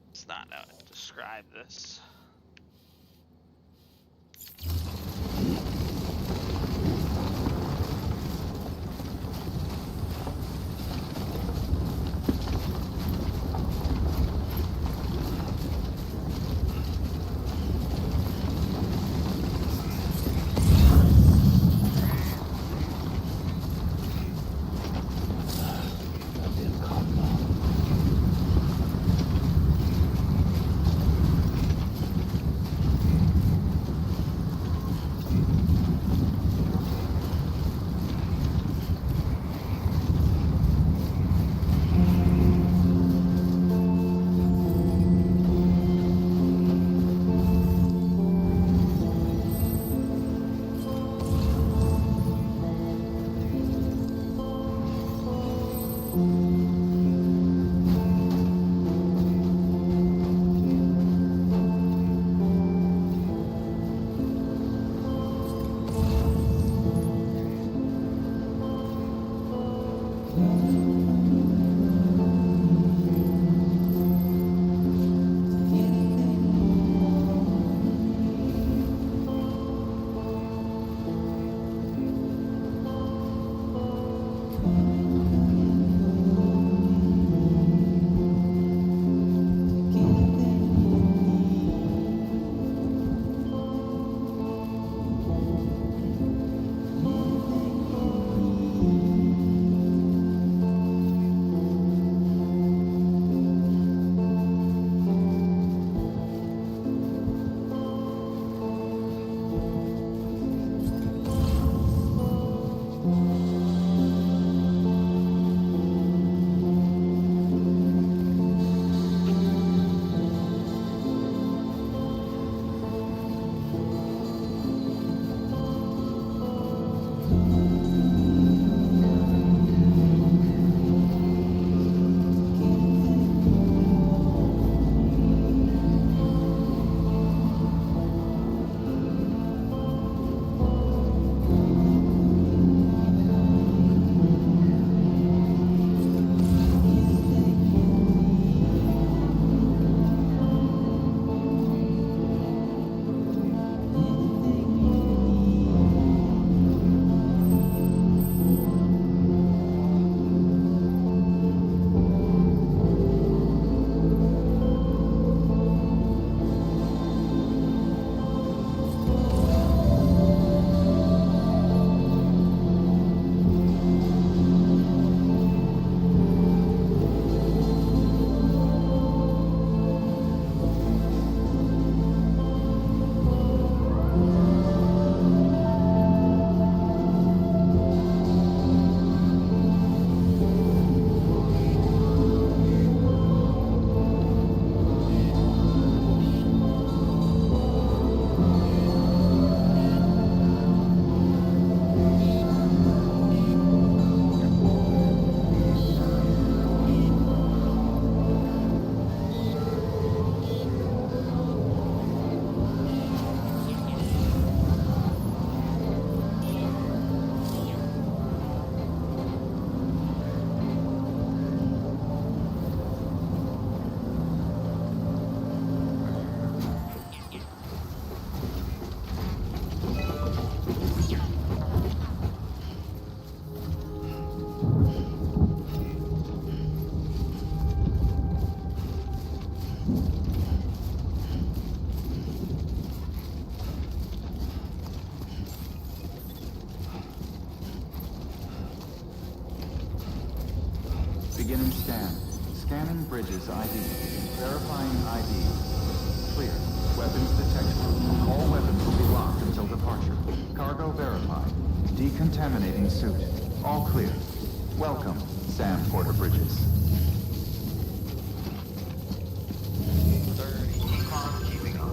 It's not how to describe this. Goddamn cop now. Beginning scan. Scanning bridges ID. Verifying ID. Clear. Weapons detected. All weapons will be locked until departure. Cargo verified. Decontaminating suit. All clear. Welcome, Sam Porter Bridges. 30. Keeping up.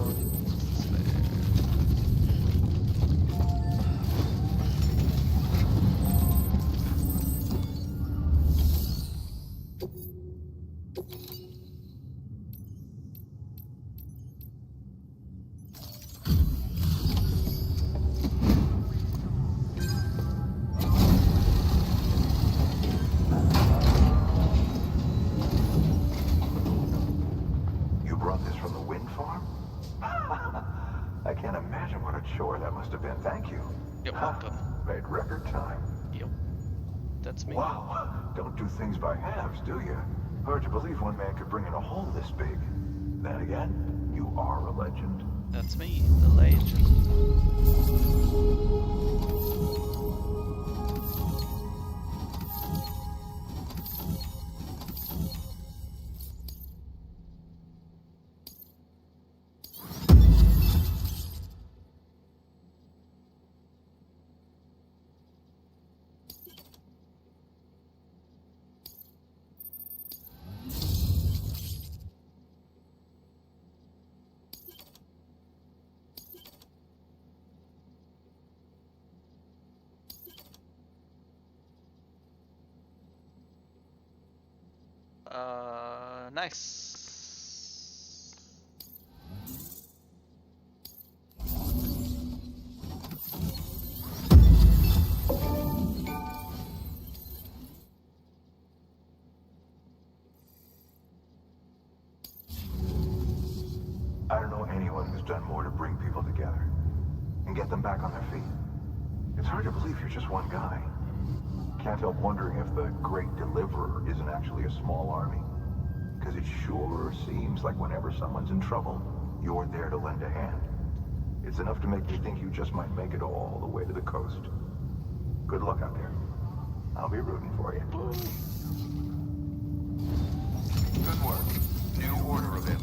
You brought this from the wind farm? I can't imagine what a chore that must have been. Thank you. You're welcome. Made record time. Yep. That's me. Wow. Don't do things by halves, do you? Hard to believe one man could bring in a hole this big. Then again, you are a legend. That's me, the legend. Nice. I don't know anyone who's done more to bring people together and get them back on their feet. It's hard to believe you're just one guy. Can't help wondering if the Great Deliverer isn't actually a small army. Because it sure seems like whenever someone's in trouble, you're there to lend a hand. It's enough to make me think you just might make it all the way to the coast. Good luck out there. I'll be rooting for you. Good work. New order of him.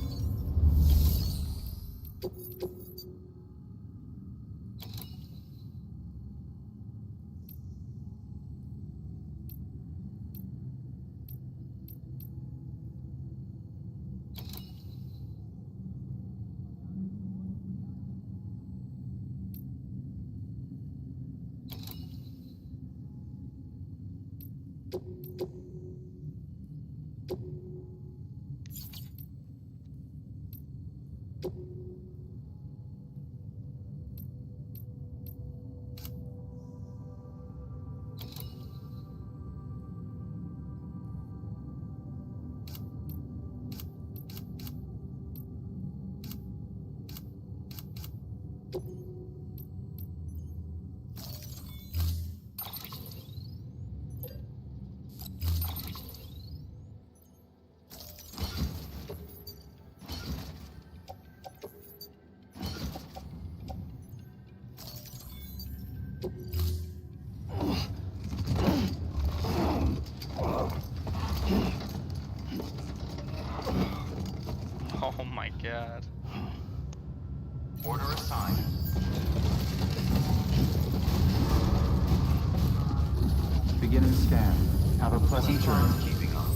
Oh my god. Order assigned. Beginning scan. Have a pleasant journey. Keeping up.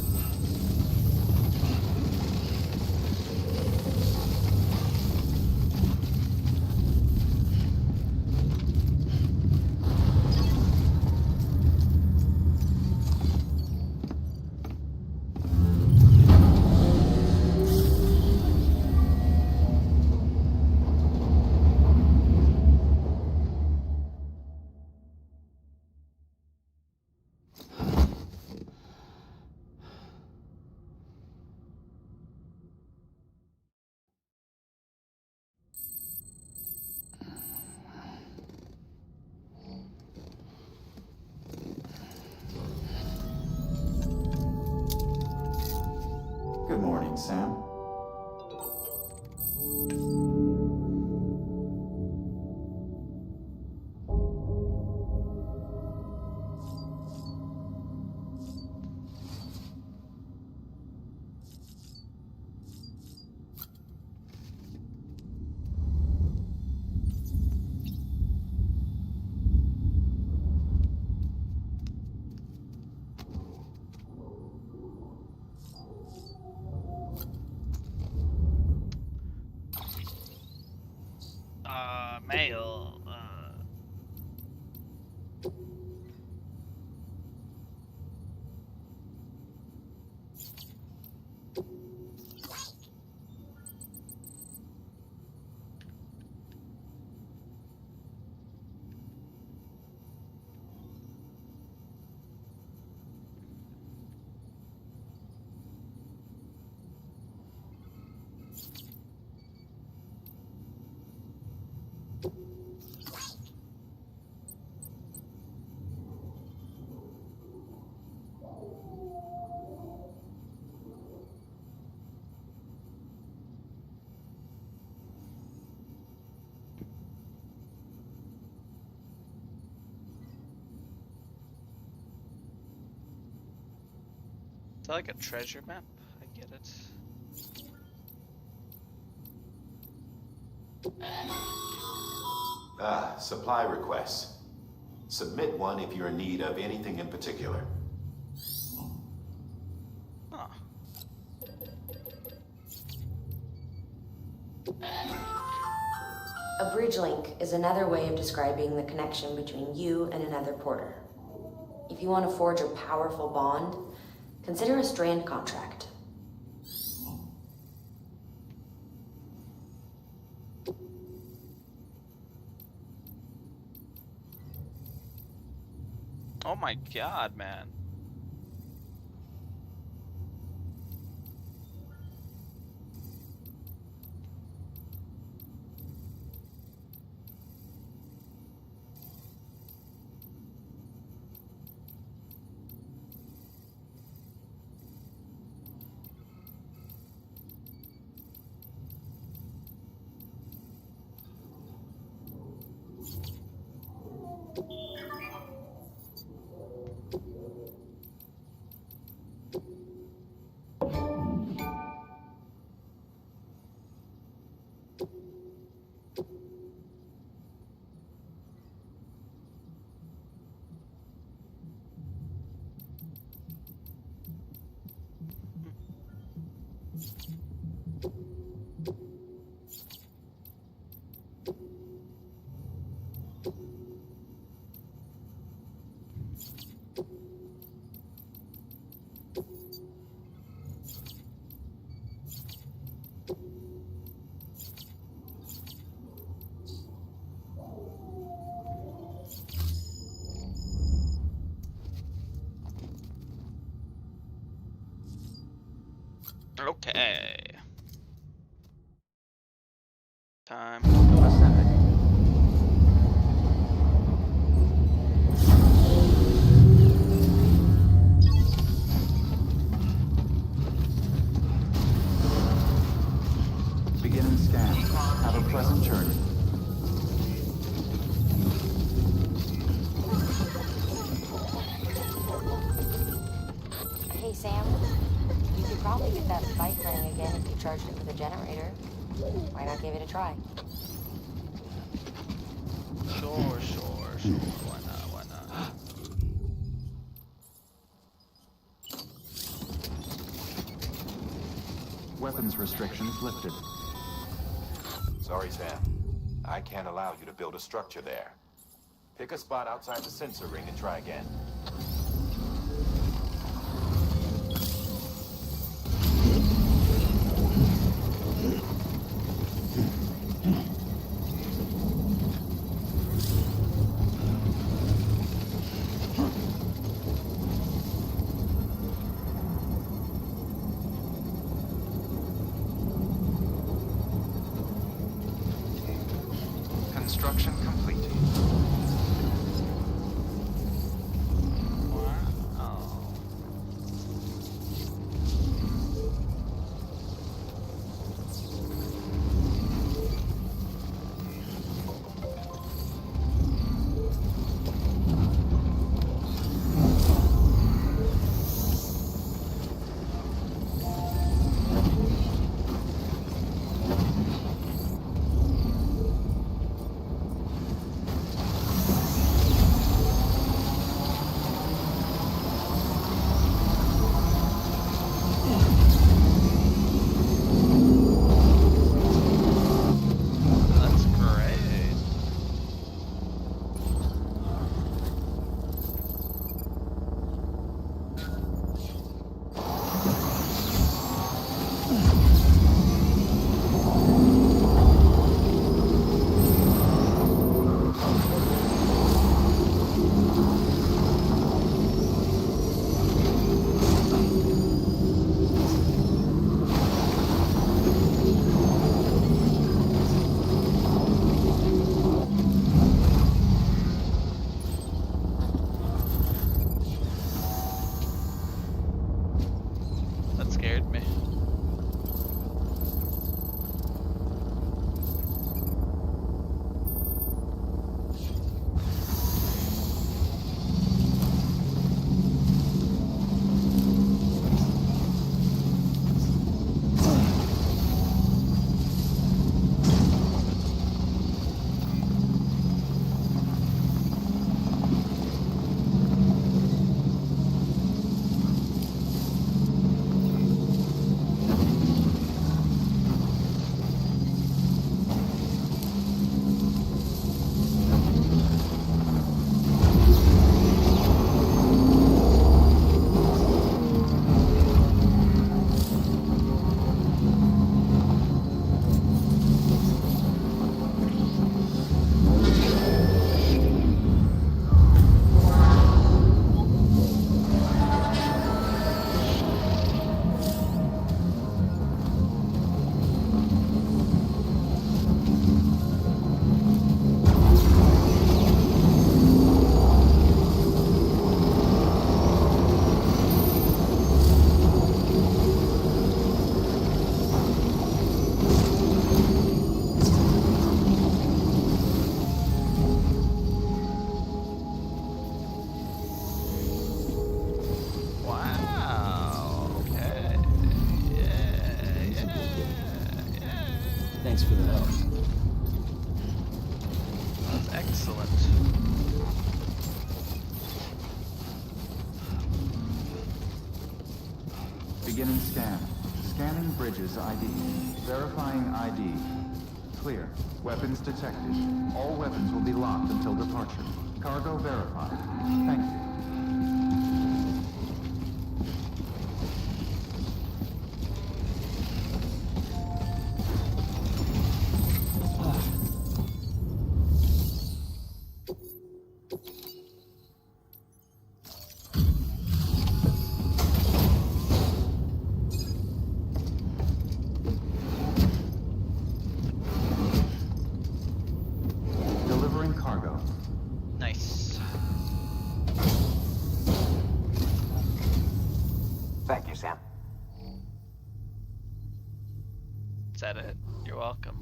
Good morning, Sam. It's like a treasure map. I get it. Supply requests. Submit one if you're in need of anything in particular. Huh. A bridge link is another way of describing the connection between you and another porter. If you want to forge a powerful bond, consider a strand contract. Oh my god, man. Okay. Time. Ascending. Beginning scan. Have a pleasant journey. Hey, Sam. You could probably get that bike running again if you charged it with a generator. Why not give it a try? Sure. Why not? Weapons restrictions lifted. Sorry, Sam. I can't allow you to build a structure there. Pick a spot outside the sensor ring and try again. Construction complete. Wow. Thanks for the help. That's excellent. Beginning scan. Scanning bridges ID. Verifying ID. Clear. Weapons detected. All weapons will be locked until departure. Cargo verified. Thank you. Delivering cargo. Nice. Thank you, Sam. Is that it? You're welcome.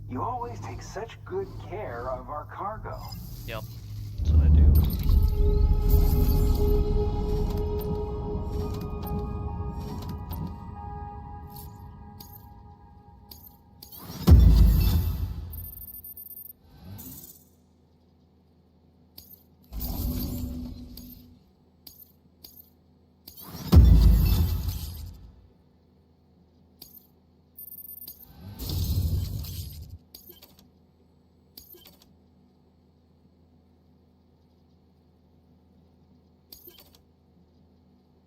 You always take such good care of our cargo. Yep. That's what I do.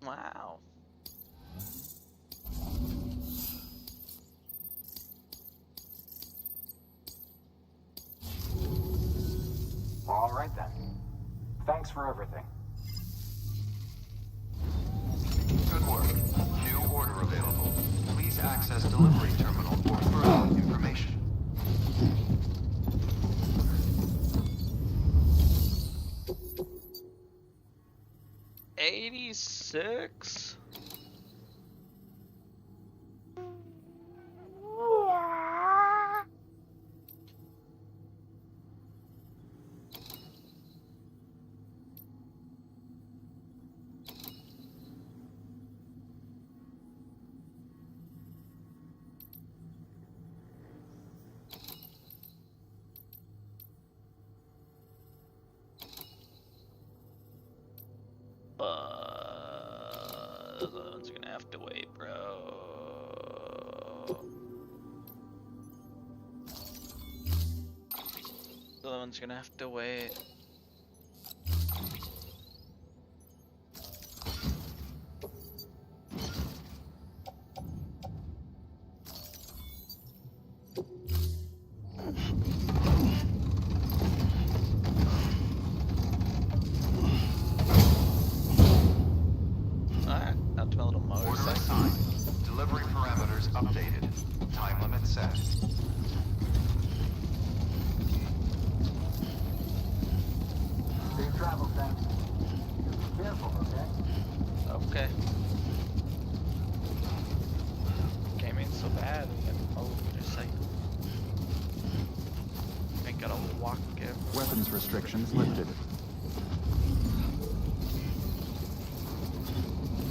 Wow. All right then. Thanks for everything. Good work. New order available. Please access delivery terminal for further information. $86? Those other ones are gonna have to wait, bro. The other one's gonna have to wait. Alright, out to my little Order motorcycle. assigned. Delivery parameters updated. Time limit set. Safe travel, Sam. Be careful, okay? Okay. Came in so bad, we got a motorcycle. I gotta walk it. Weapons restrictions lifted.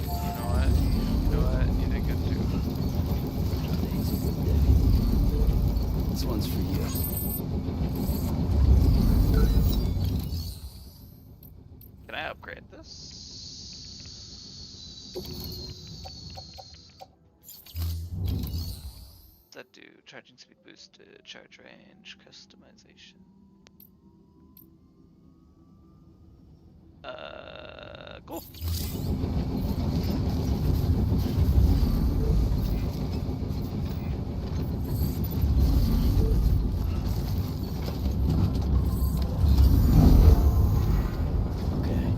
You know what? You know what? You did good too. This one's for you. Can I upgrade this? What's that do? Charging speed boosted, charge range, customization. Cool. Okay.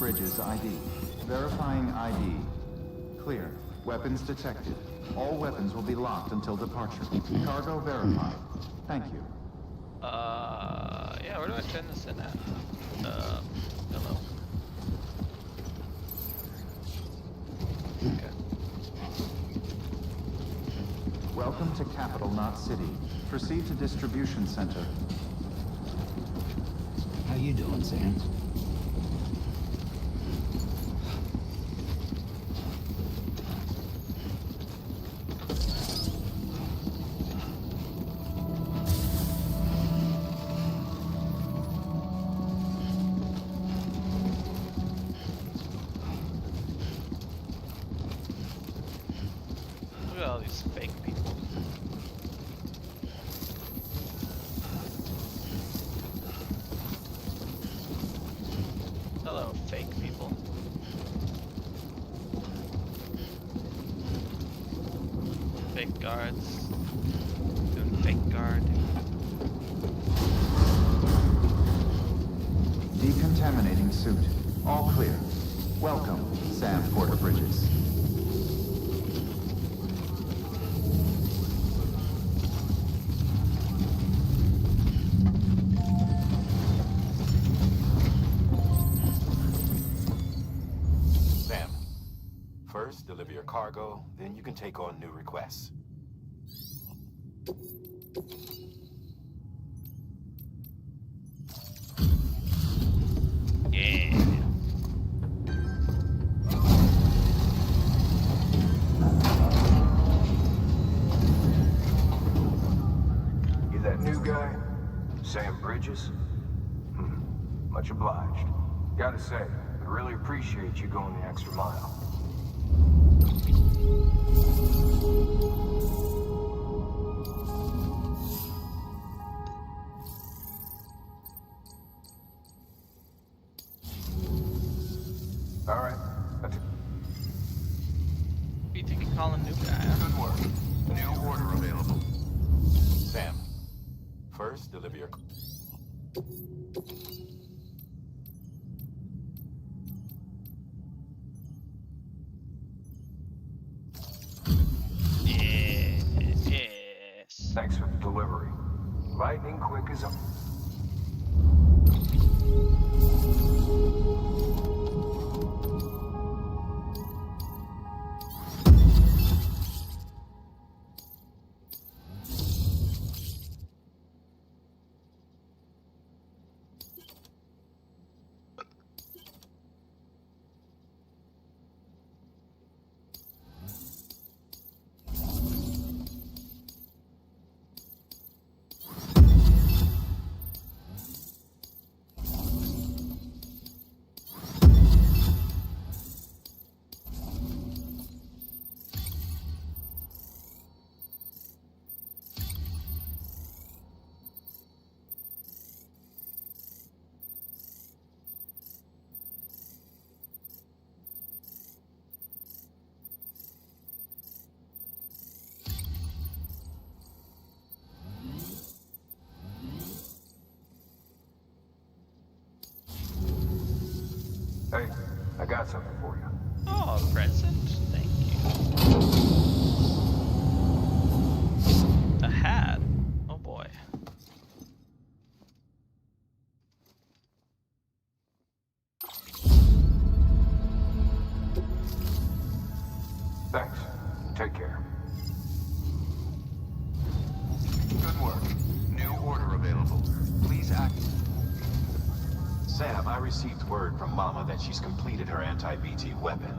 Bridges ID. Verifying ID. Clear. Weapons detected. All weapons will be locked until departure. Cargo verified. Thank you. Yeah, where do I turn this in at? Hello. Okay. Welcome to Capital Knot City. Proceed to distribution center. How you doing, Sam? Look at all these fake people. Hello, fake people. Fake guards. Doing fake guard. Decontaminating suit. All clear. Welcome, Sam Porter Bridges. Sam, first deliver your cargo, then you can take on new requests. Yeah. You that new guy? Sam Bridges? Much obliged. Gotta say, I really appreciate you going the extra mile. All right. What do you think you call a new guy? Good work. New order available. Sam, first deliver your... Yes. Thanks for the delivery. Lightning quick as a... Hey, I got something for you. Oh, a present? Thank you. A hat? Oh boy. Thanks. Take care. Good work. New order available. Please act. Sam, I received word from Mama that she's completed her anti-BT weapon.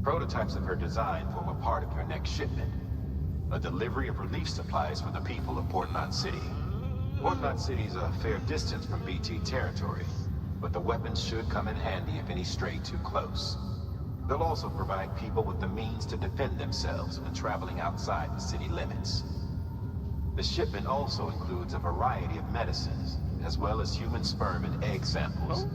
Prototypes of her design form a part of your next shipment. A delivery of relief supplies for the people of Port Knot City. Port Knot City is a fair distance from BT territory, but the weapons should come in handy if any stray too close. They'll also provide people with the means to defend themselves when traveling outside the city limits. The shipment also includes a variety of medicines, as well as human sperm and egg samples.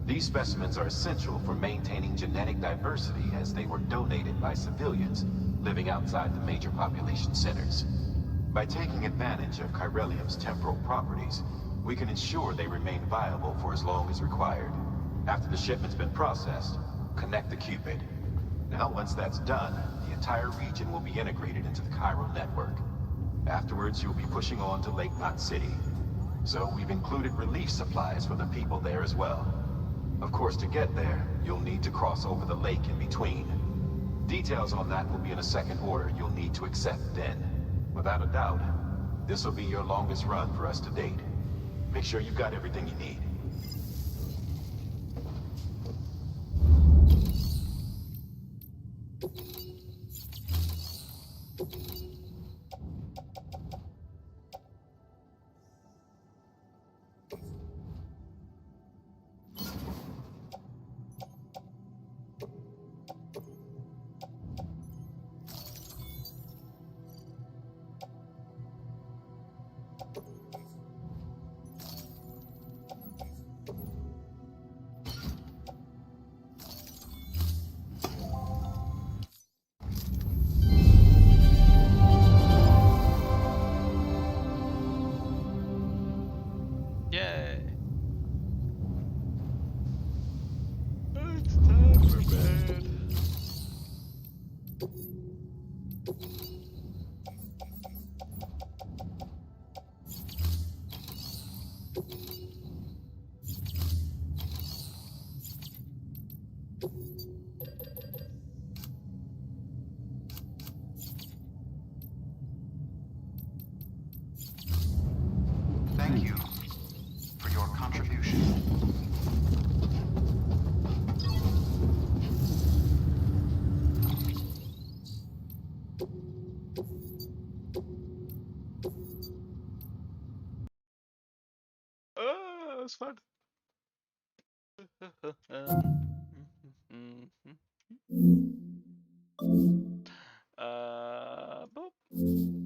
These specimens are essential for maintaining genetic diversity as they were donated by civilians living outside the major population centers. By taking advantage of Chiralium's temporal properties, we can ensure they remain viable for as long as required. After the shipment's been processed, connect the Cupid. Now, once that's done, the entire region will be integrated into the chiral network. Afterwards, you'll be pushing on to Lake Knot City. So we've included relief supplies for the people there as well. Of course, to get there, you'll need to cross over the lake in between. Details on that will be in a second order you'll need to accept then. Without a doubt, this will be your longest run for us to date. Make sure you've got everything you need. Yay! It's time for bed. Thank you for your contribution. Oh, that was fun. Boop.